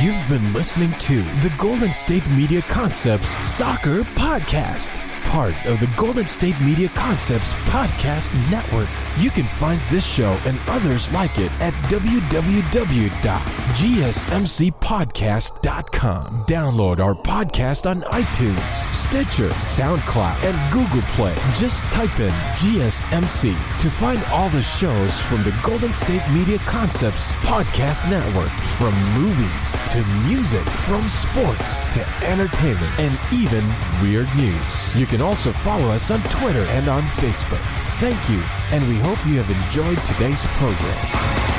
You've been listening to the Golden State Media Concepts Soccer Podcast, part of the Golden State Media Concepts Podcast Network. You can find this show and others like it at www.gsmcpodcast.com. Download our podcast on iTunes, Stitcher, SoundCloud, and Google Play. Just type in GSMC to find all the shows from the Golden State Media Concepts Podcast Network. From movies to music, from sports to entertainment, and even weird news. You can also follow us on Twitter and on Facebook. Thank you, and we hope you have enjoyed today's program.